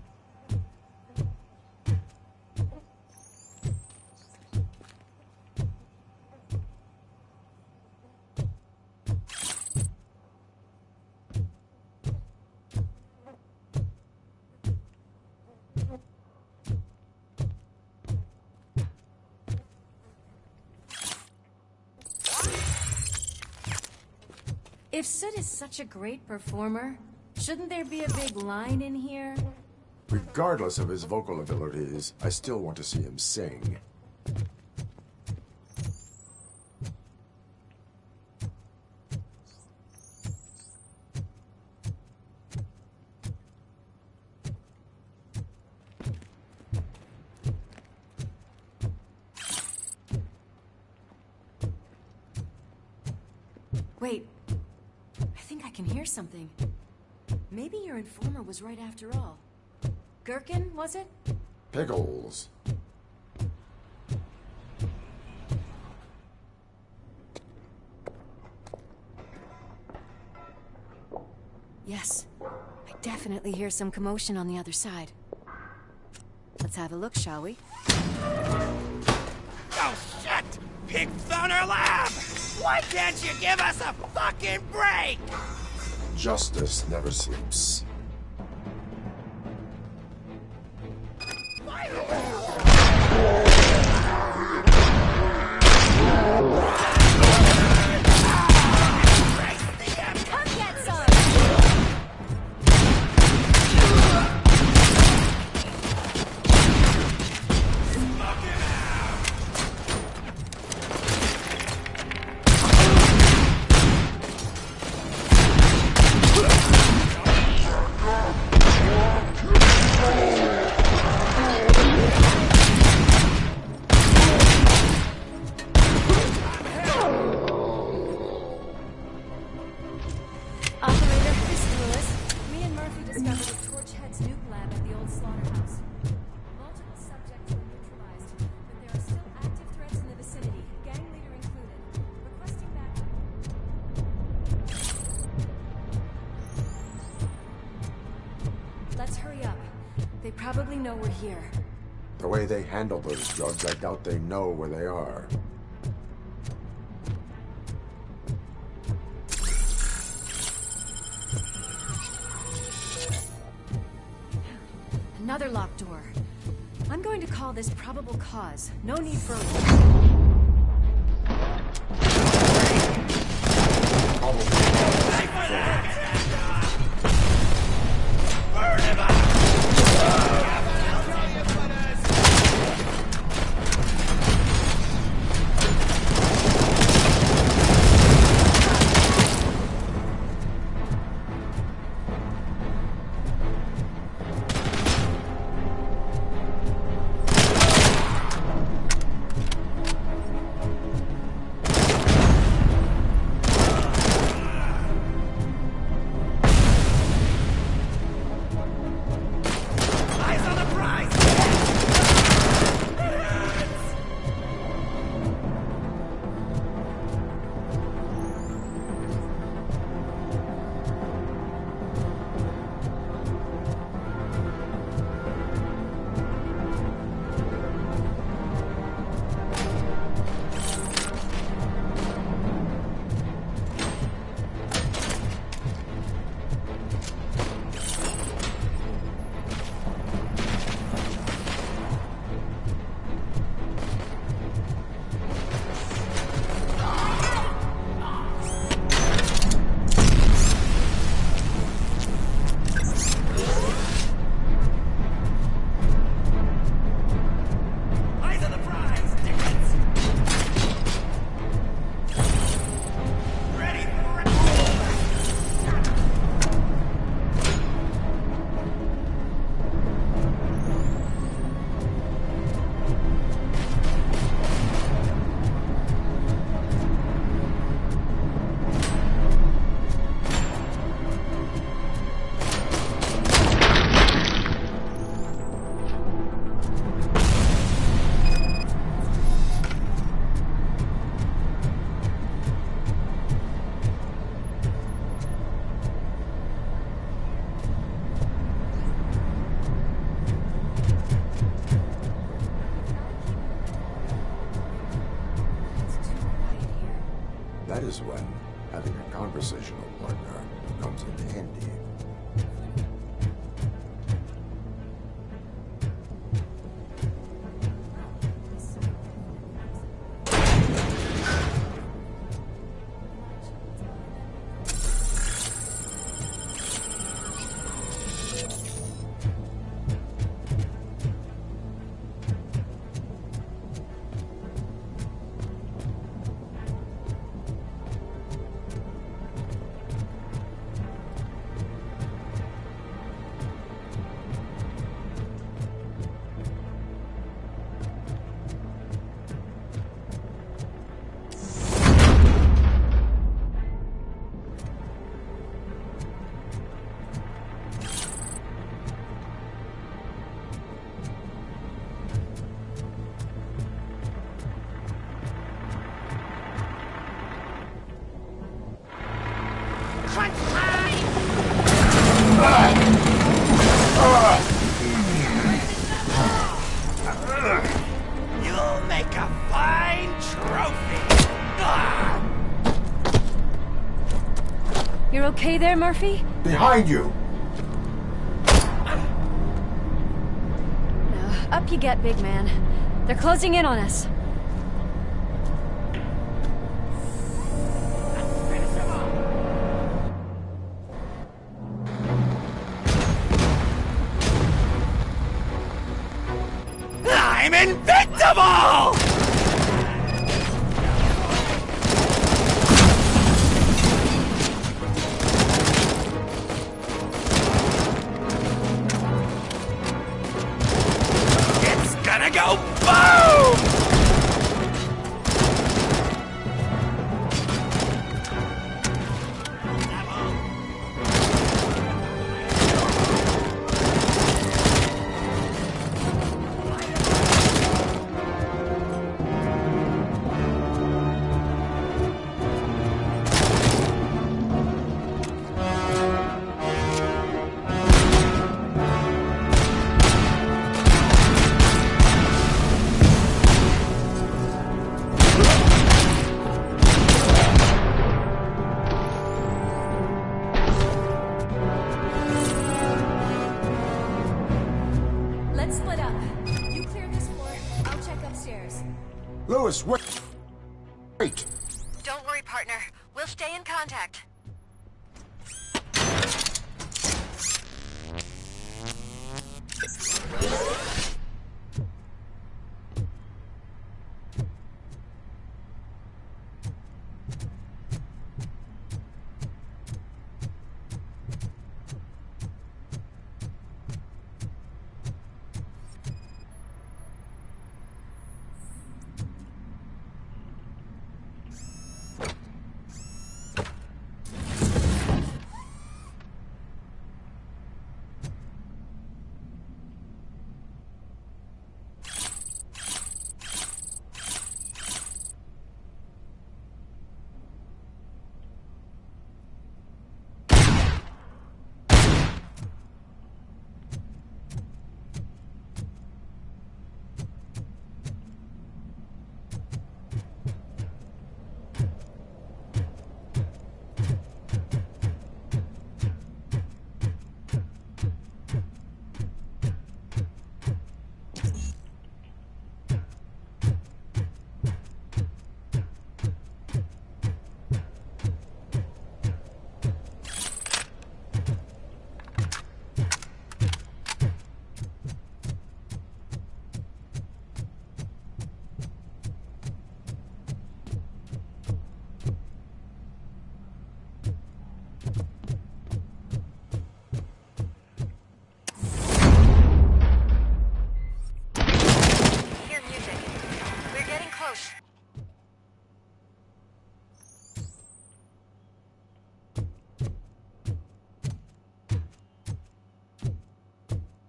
If Sid is such a great performer, shouldn't there be a big line in here? Regardless of his vocal abilities, I still want to see him sing. Wait, I think I can hear something. Maybe your informer was right after all. Gherkin, was it? Pickles. Yes, I definitely hear some commotion on the other side. Let's have a look, shall we? Oh, shit! Pig Thunder Lab! Why can't you give us a fucking break? Justice never sleeps. Come get some! Operator, this is Lewis. Me and Murphy discovered a Torchhead's nuke lab at the old slaughterhouse. Multiple subjects were neutralized, but there are still active threats in the vicinity, gang leader included. Requesting backup. Let's hurry up. They probably know we're here. The way they handle those drugs, I doubt they know where they are. Another locked door. I'm going to call this probable cause. No need for is when having a conversational partner comes in handy. You'll make a fine trophy. You're okay there, Murphy? Behind you! Up you get, big man. They're closing in on us. I'm invincible! It's gonna go boom! Let's split up. You clear this floor, I'll check upstairs. Lewis, wait! Wait! Don't worry, partner. We'll stay in contact.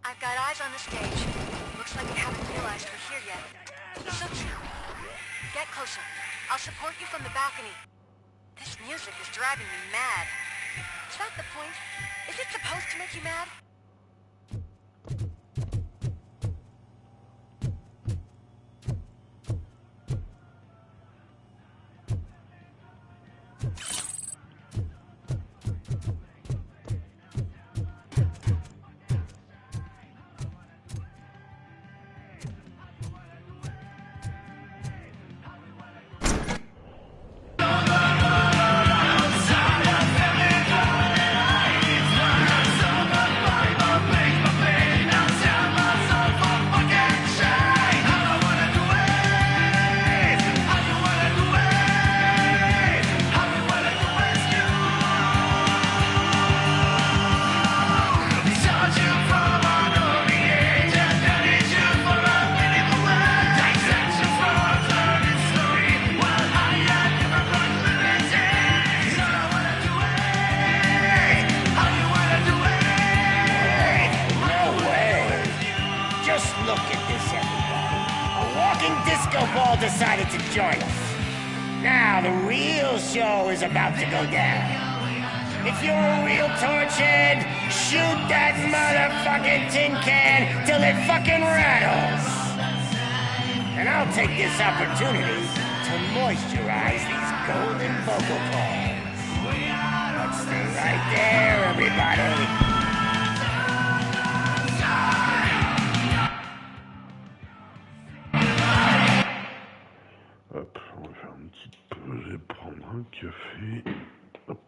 I've got eyes on the stage. Looks like you haven't realized we're here yet. So get closer. I'll support you from the balcony. This music is driving me mad. Is that the point? Is it supposed to make you mad? disco ball decided to join us. Now the real show is about to go down. If you're a real torchhead, shoot that motherfucking tin can till it fucking rattles. And I'll take this opportunity to moisturize these golden vocal cords. Let's stay right there, everybody. Hop, on va faire un petit peu, je vais prendre un café. Hop.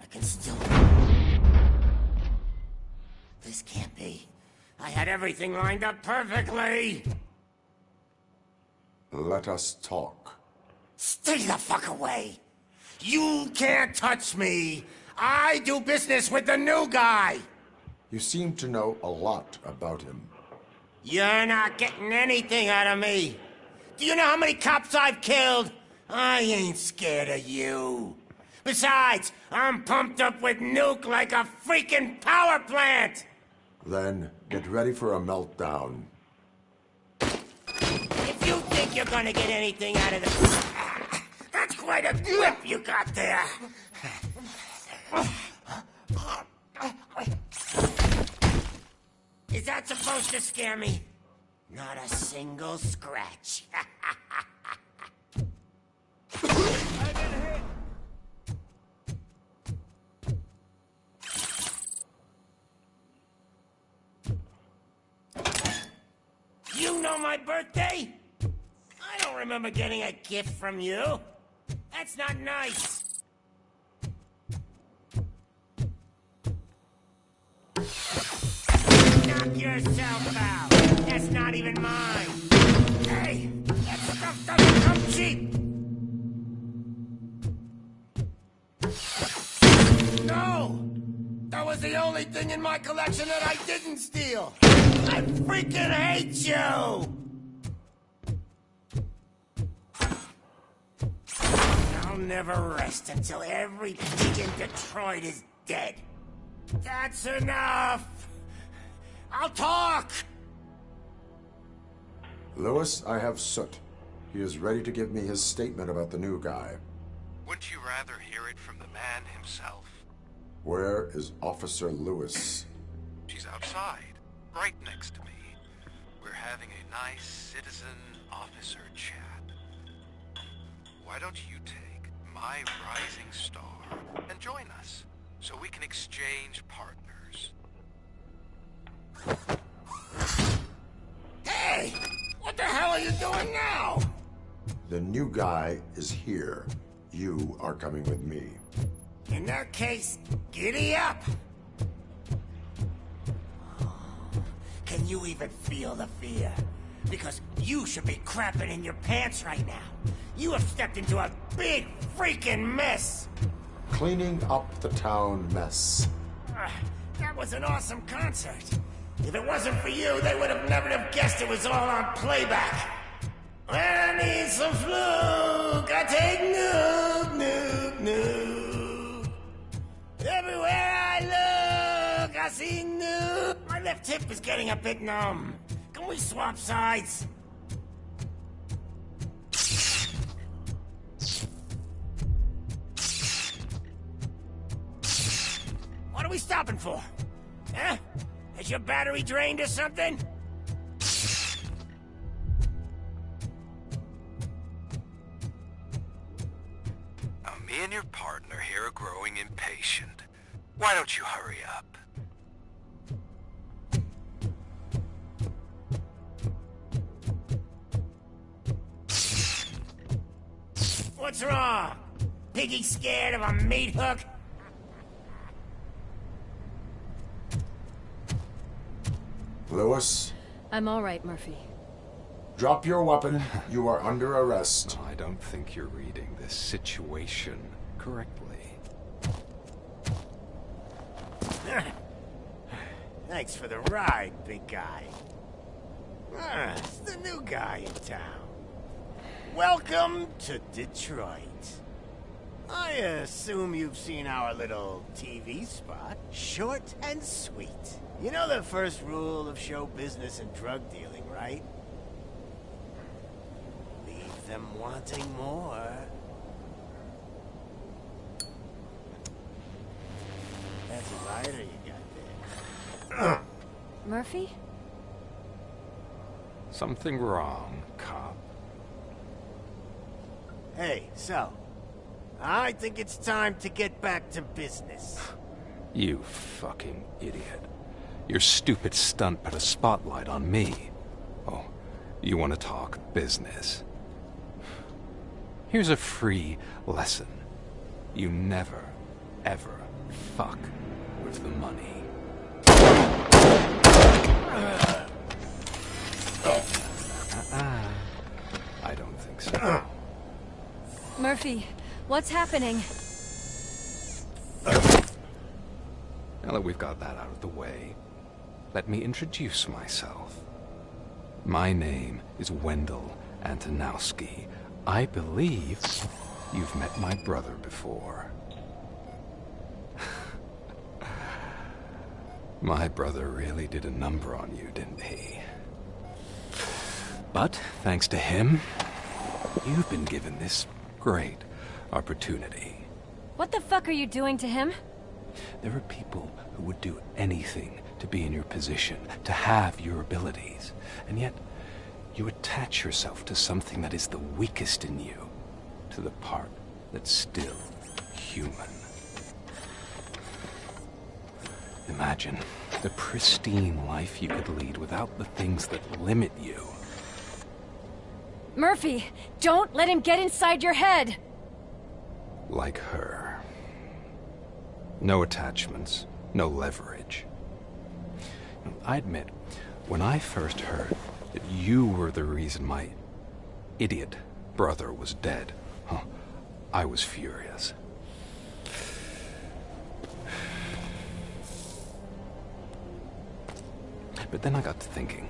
I can still... This can't be. I had everything lined up perfectly! Let us talk. Stay the fuck away! You can't touch me! I do business with the new guy! You seem to know a lot about him. You're not getting anything out of me! Do you know how many cops I've killed? I ain't scared of you. Besides, I'm pumped up with nuke like a freaking power plant! Then, get ready for a meltdown. If you think you're gonna get anything out of this... That's quite a grip you got there! that supposed to scare me? Not a single scratch. You know my birthday? I don't remember getting a gift from you. That's not nice. Knock yourself out. That's not even mine. Hey, that stuff doesn't come cheap. No! That was the only thing in my collection that I didn't steal. I freaking hate you! I'll never rest until every pig in Detroit is dead. That's enough! I'll talk! Lewis, I have Soot. He is ready to give me his statement about the new guy. Wouldn't you rather hear it from the man himself? Where is Officer Lewis? She's outside, right next to me. We're having a nice citizen-officer chat. Why don't you take my rising star and join us, so we can exchange partners? Hey! What the hell are you doing now? The new guy is here. You are coming with me. In that case, giddy up! Can you even feel the fear? Because you should be crapping in your pants right now. You have stepped into a big freaking mess! Cleaning up the town mess. That was an awesome concert. If it wasn't for you, they would have never have guessed it was all on playback. When I need some fluke, I take Nuke, Nuke, Nuke. Everywhere I look, I see Nuke. My left hip is getting a bit numb. Can we swap sides? What are we stopping for? Huh? Is your battery drained or something? Now, me and your partner here are growing impatient. Why don't you hurry up? What's wrong? Piggy scared of a meat hook? Lewis? I'm all right, Murphy. Drop your weapon. You are under arrest. I don't think you're reading this situation correctly. Thanks for the ride, big guy. It's the new guy in town. Welcome to Detroit. I assume you've seen our little TV spot. Short and sweet. You know the first rule of show business and drug dealing, right? Leave them wanting more. That's a lighter you got there. Murphy? Something wrong, cop. Hey, so, I think it's time to get back to business. You fucking idiot. Your stupid stunt put a spotlight on me. Oh, you want to talk business? Here's a free lesson. You never, ever fuck with the money. I don't think so. Murphy, what's happening? Now that we've got that out of the way, let me introduce myself. My name is Wendell Antonowski. I believe you've met my brother before. My brother really did a number on you, didn't he? But thanks to him, you've been given this great opportunity. What the fuck are you doing to him? There are people who would do anything to to be in your position, to have your abilities, and yet you attach yourself to something that is the weakest in you, to the part that's still human. Imagine the pristine life you could lead without the things that limit you. Murphy, don't let him get inside your head! Like her. No attachments, no leverage. I admit, when I first heard that you were the reason my idiot brother was dead, I was furious. But then I got to thinking,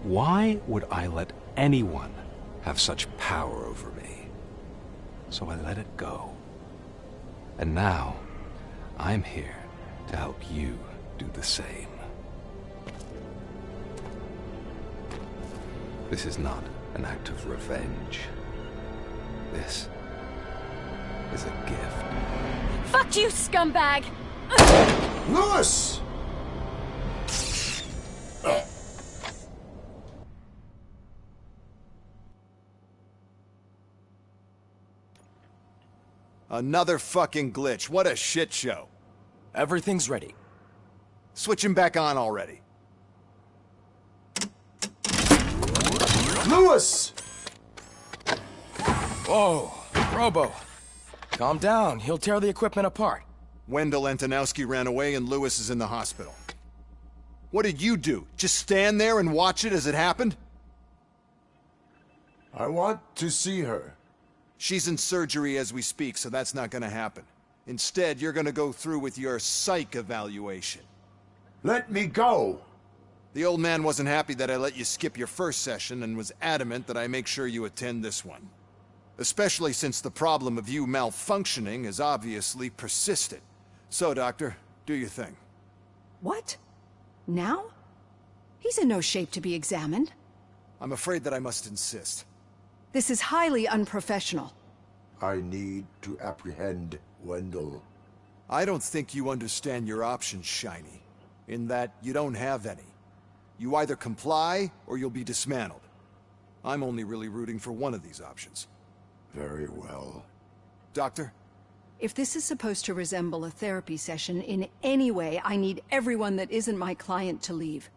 why would I let anyone have such power over me? So I let it go. And now, I'm here to help you do the same. This is not an act of revenge. This is a gift. Fuck you, scumbag! Lewis! Another fucking glitch. What a shit show. Everything's ready. Switch him back on already. Lewis! Whoa, Robo. Calm down. He'll tear the equipment apart. Wendell Antonowski ran away and Lewis is in the hospital. What did you do? Just stand there and watch it as it happened? I want to see her. She's in surgery as we speak, so that's not gonna happen. Instead, you're gonna go through with your psych evaluation. Let me go! The old man wasn't happy that I let you skip your first session and was adamant that I make sure you attend this one. Especially since the problem of you malfunctioning is obviously persistent. So, Doctor, do your thing. What? Now? He's in no shape to be examined. I'm afraid that I must insist. This is highly unprofessional. I need to apprehend Wendell. I don't think you understand your options, Shiny. In that, you don't have any. You either comply, or you'll be dismantled. I'm only really rooting for one of these options. Very well. Doctor? If this is supposed to resemble a therapy session in any way, I need everyone that isn't my client to leave.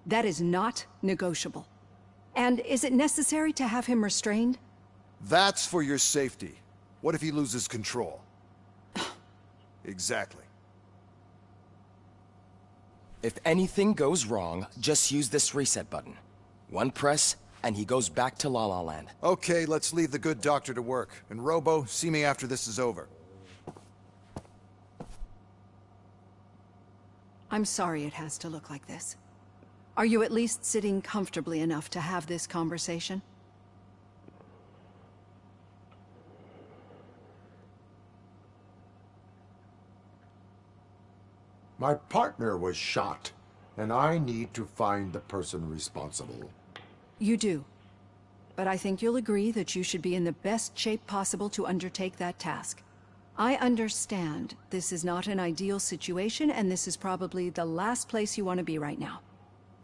That is not negotiable. And is it necessary to have him restrained? That's for your safety. What if he loses control? Exactly. If anything goes wrong, just use this reset button. One press, and he goes back to La La Land. Okay, let's leave the good doctor to work. And Robo, see me after this is over. I'm sorry it has to look like this. Are you at least sitting comfortably enough to have this conversation? My partner was shot, and I need to find the person responsible. You do. But I think you'll agree that you should be in the best shape possible to undertake that task. I understand this is not an ideal situation, and this is probably the last place you want to be right now.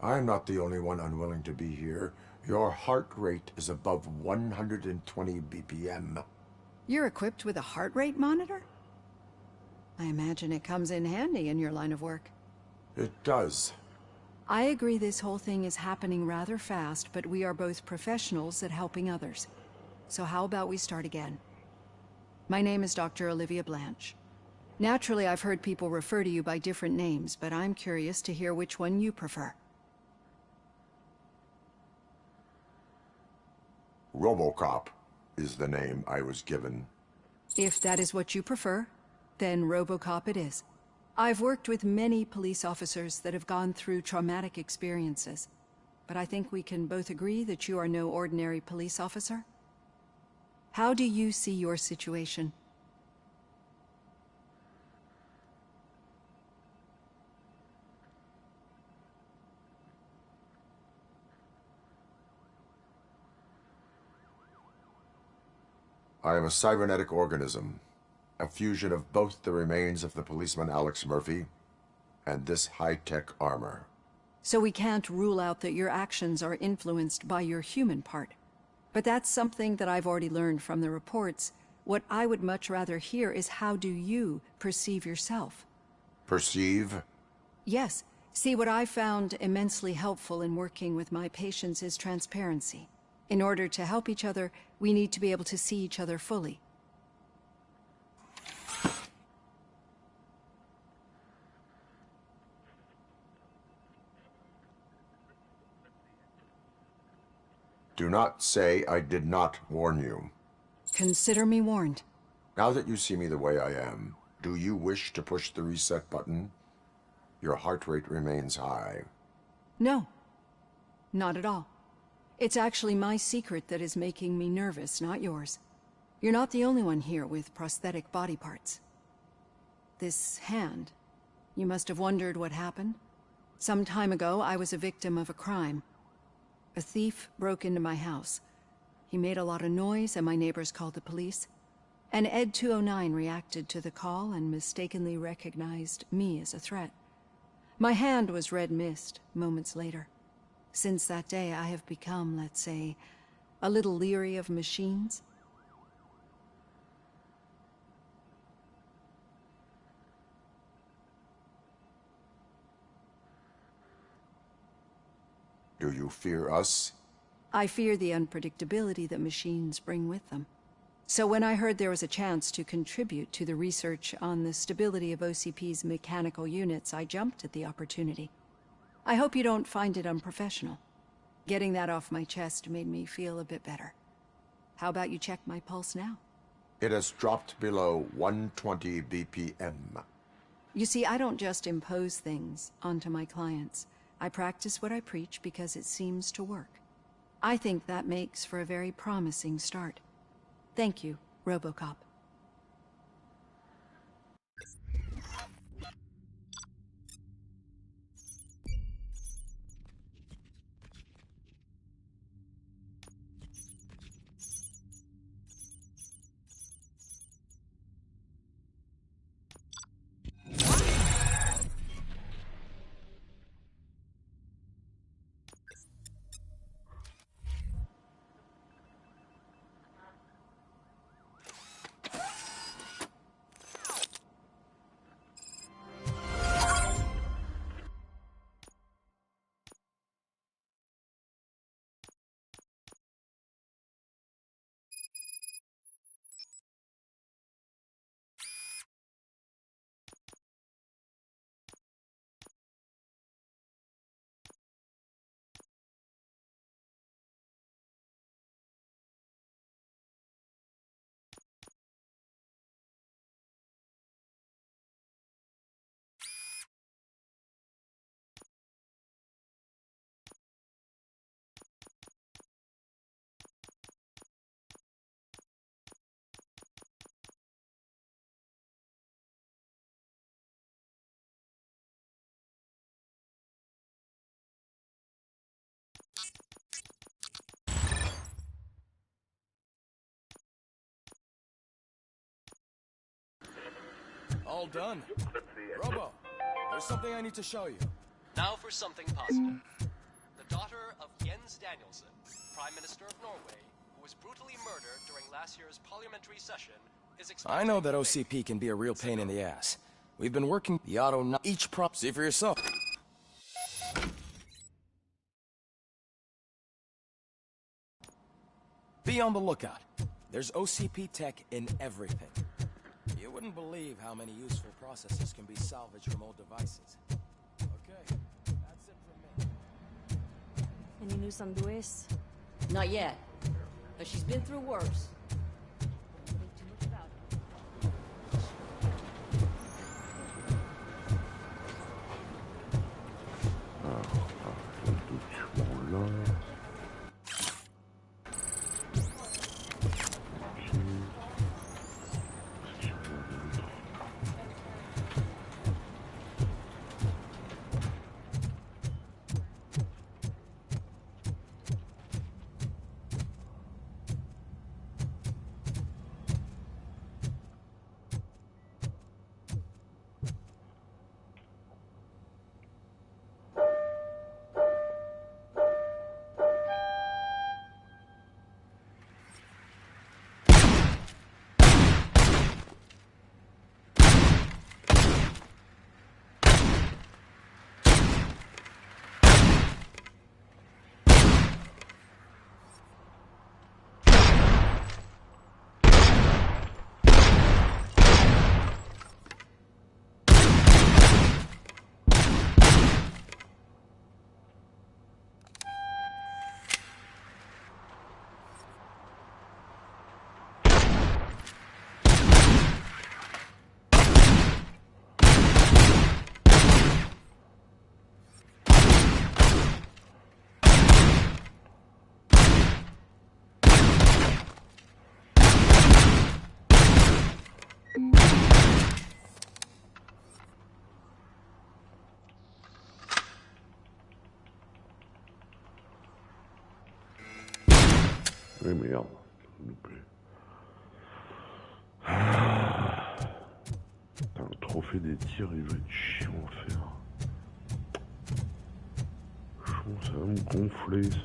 I'm not the only one unwilling to be here. Your heart rate is above 120 BPM. You're equipped with a heart rate monitor? I imagine it comes in handy in your line of work. It does. I agree this whole thing is happening rather fast, but we are both professionals at helping others. So how about we start again? My name is Dr. Olivia Blanche. Naturally, I've heard people refer to you by different names, but I'm curious to hear which one you prefer. Robocop is the name I was given. If that is what you prefer, then Robocop it is. I've worked with many police officers that have gone through traumatic experiences, but I think we can both agree that you are no ordinary police officer. How do you see your situation? I am a cybernetic organism, a fusion of both the remains of the policeman Alex Murphy and this high-tech armor. So we can't rule out that your actions are influenced by your human part. But that's something that I've already learned from the reports. What I would much rather hear is how do you perceive yourself? Perceive? Yes. See, what I found immensely helpful in working with my patients is transparency. In order to help each other, we need to be able to see each other fully. Do not say I did not warn you. Consider me warned. Now that you see me the way I am, do you wish to push the reset button? Your heart rate remains high. No. Not at all. It's actually my secret that is making me nervous, not yours. You're not the only one here with prosthetic body parts. This hand, you must have wondered what happened. Some time ago, I was a victim of a crime. A thief broke into my house. He made a lot of noise and my neighbors called the police. And Ed 209 reacted to the call and mistakenly recognized me as a threat. My hand was red mist moments later. Since that day, I have become, let's say, a little leery of machines. Do you fear us? I fear the unpredictability that machines bring with them. So when I heard there was a chance to contribute to the research on the stability of OCP's mechanical units, I jumped at the opportunity. I hope you don't find it unprofessional. Getting that off my chest made me feel a bit better. How about you check my pulse now? It has dropped below 120 BPM. You see, I don't just impose things onto my clients. I practice what I preach because it seems to work. I think that makes for a very promising start. Thank you, Robocop. All done. Robo, there's something I need to show you. Now for something positive. The daughter of Jens Danielson, Prime Minister of Norway, who was brutally murdered during last year's parliamentary session, is expected. I know that OCP can be a real pain in the ass. We've been working the auto each prompt. See for yourself. Be on the lookout. There's OCP tech in everything. You wouldn't believe how many useful processes can be salvaged from old devices. Okay, that's it from me. Any news on Luis? Not yet, but she's been through worse. merde, loupé. Putain, le trophée des tirs, il va être chiant à faire. Ça va me gonfler, ça.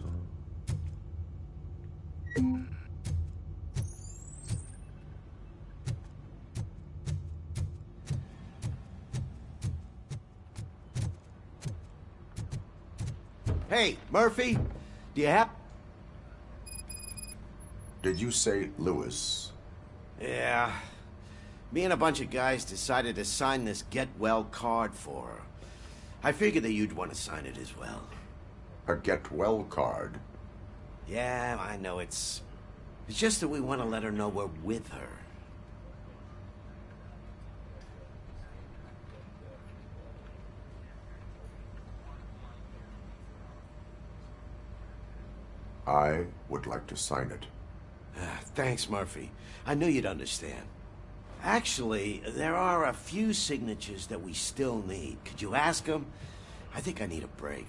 Hey, Murphy, do you have... Did you say Lewis? Yeah. Me and a bunch of guys decided to sign this get well card for her. I figured that you'd want to sign it as well. A get well card? Yeah, I know it's just that we want to let her know we're with her. I would like to sign it. Thanks, Murphy. I knew you'd understand. Actually, there are a few signatures that we still need. Could you ask them? I think I need a break.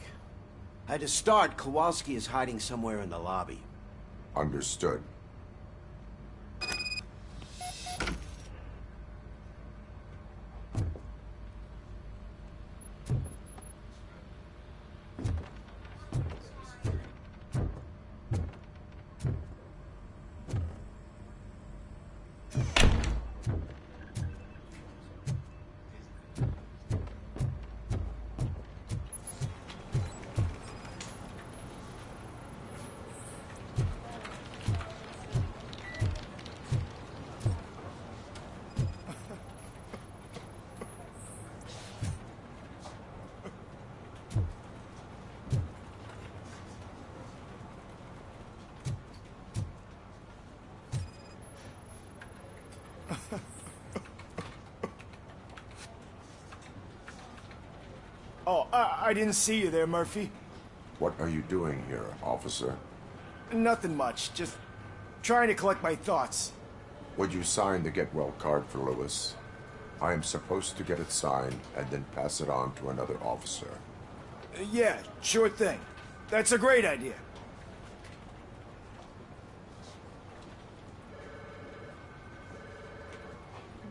To start, Kowalski is hiding somewhere in the lobby. Understood. Oh, I didn't see you there, Murphy. What are you doing here, officer? Nothing much, just trying to collect my thoughts. Would you sign the get well card for Lewis? I am supposed to get it signed and then pass it on to another officer. Yeah, sure thing. That's a great idea.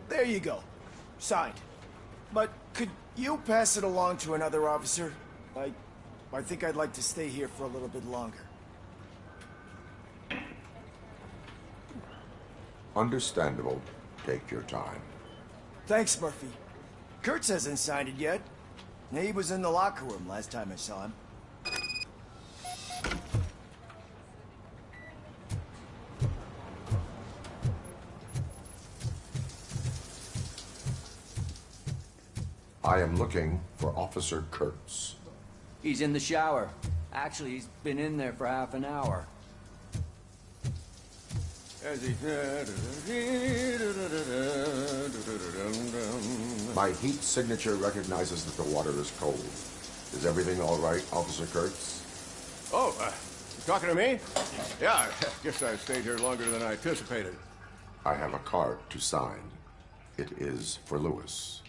There you go. Signed. But could you pass it along to another officer? I think I'd like to stay here for a little bit longer. Understandable. Take your time. Thanks, Murphy. Kurtz hasn't signed it yet. He was in the locker room last time I saw him. I am looking for Officer Kurtz. He's in the shower. Actually, he's been in there for half an hour. My heat signature recognizes that the water is cold. Is everything all right, Officer Kurtz? Oh, you talking to me? Yeah, I guess I stayed here longer than I anticipated. I have a card to sign. It is for Lewis.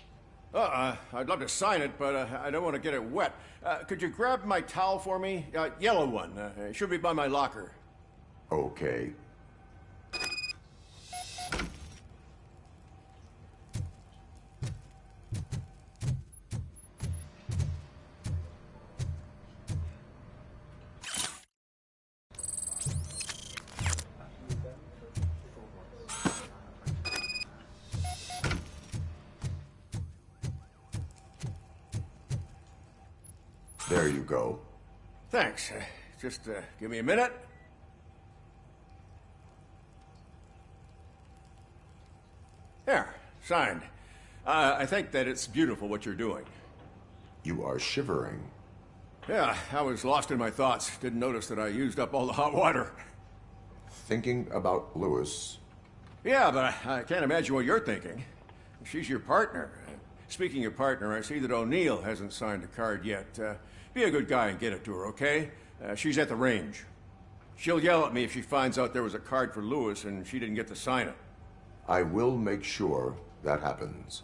I'd love to sign it, but I don't want to get it wet. Could you grab my towel for me? Yellow one. It should be by my locker. Okay. There you go. Thanks. Just give me a minute. There, signed. I think that it's beautiful what you're doing. You are shivering. Yeah, I was lost in my thoughts. Didn't notice that I used up all the hot water. Thinking about Lewis? Yeah, but I can't imagine what you're thinking. She's your partner. Speaking of partner, I see that O'Neill hasn't signed a card yet. Be a good guy and get it to her, okay? She's at the range. She'll yell at me if she finds out there was a card for Lewis and she didn't get to sign it. I will make sure that happens.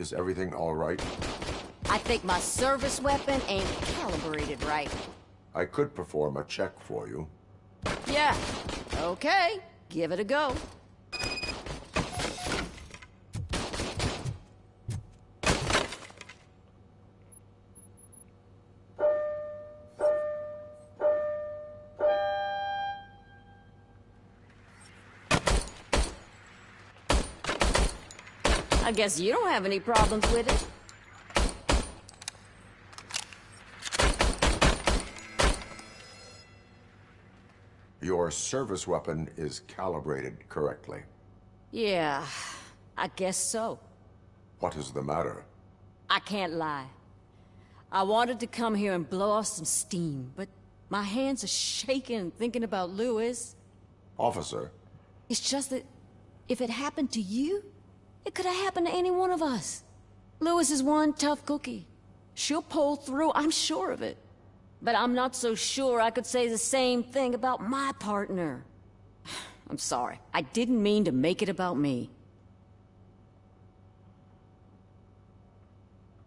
Is everything all right? I think my service weapon ain't calibrated right. I could perform a check for you. Yeah. Okay. Give it a go. I guess you don't have any problems with it. Your service weapon is calibrated correctly. Yeah, I guess so. What is the matter? I can't lie. I wanted to come here and blow off some steam, but my hands are shaking thinking about Lewis. Officer. It's just that if it happened to you, it could have happened to any one of us. Lewis is one tough cookie. She'll pull through, I'm sure of it. But I'm not so sure I could say the same thing about my partner. I'm sorry. I didn't mean to make it about me.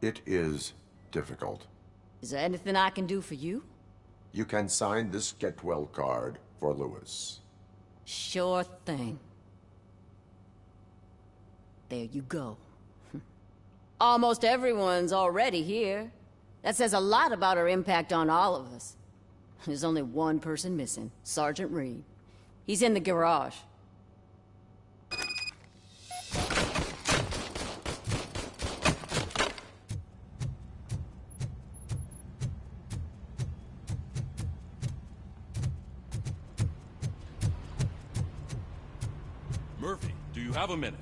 It is difficult. Is there anything I can do for you? You can sign this Get Well card for Lewis. Sure thing. There you go. Almost everyone's already here. That says a lot about her impact on all of us. There's only one person missing, Sergeant Reed. He's in the garage. Murphy, do you have a minute?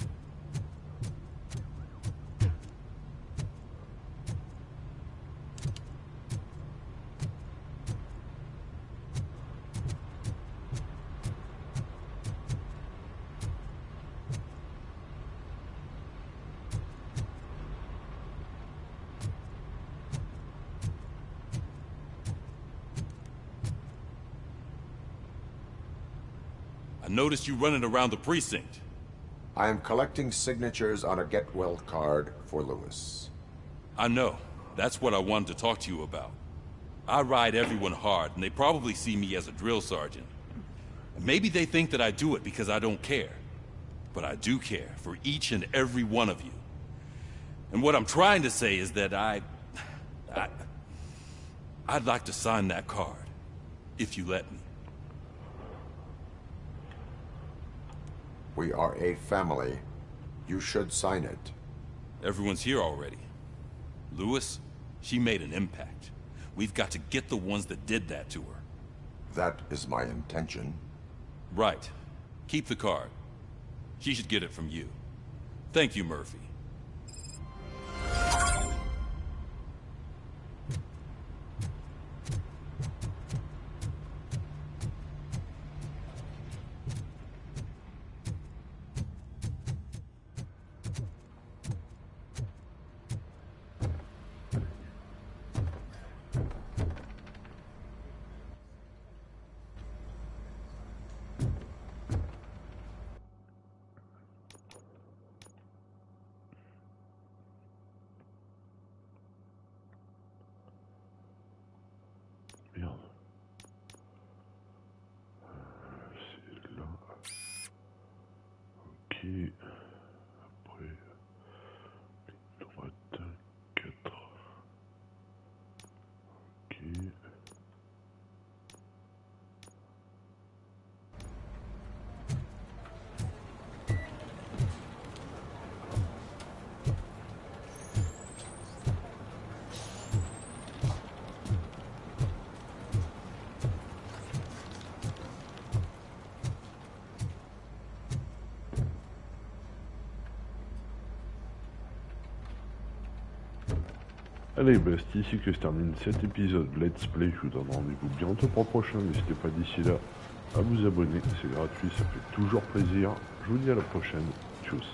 I noticed you running around the precinct. I am collecting signatures on a Get Well card for Lewis. I know. That's what I wanted to talk to you about. I ride everyone hard, and they probably see me as a drill sergeant. And maybe they think that I do it because I don't care. But I do care for each and every one of you. And what I'm trying to say is that I'd like to sign that card, if you let me. We are a family. You should sign it. Everyone's here already. Lewis, she made an impact. We've got to get the ones that did that to her. That is my intention. Right. Keep the card. She should get it from you. Thank you, Murphy. Après, droite 4. Ok. Allez, bah, c'est ici que se termine cet épisode Let's Play. Je vous donne rendez-vous bientôt pour le prochain. N'hésitez pas d'ici là à vous abonner, c'est gratuit, ça fait toujours plaisir. Je vous dis à la prochaine. Tchuss.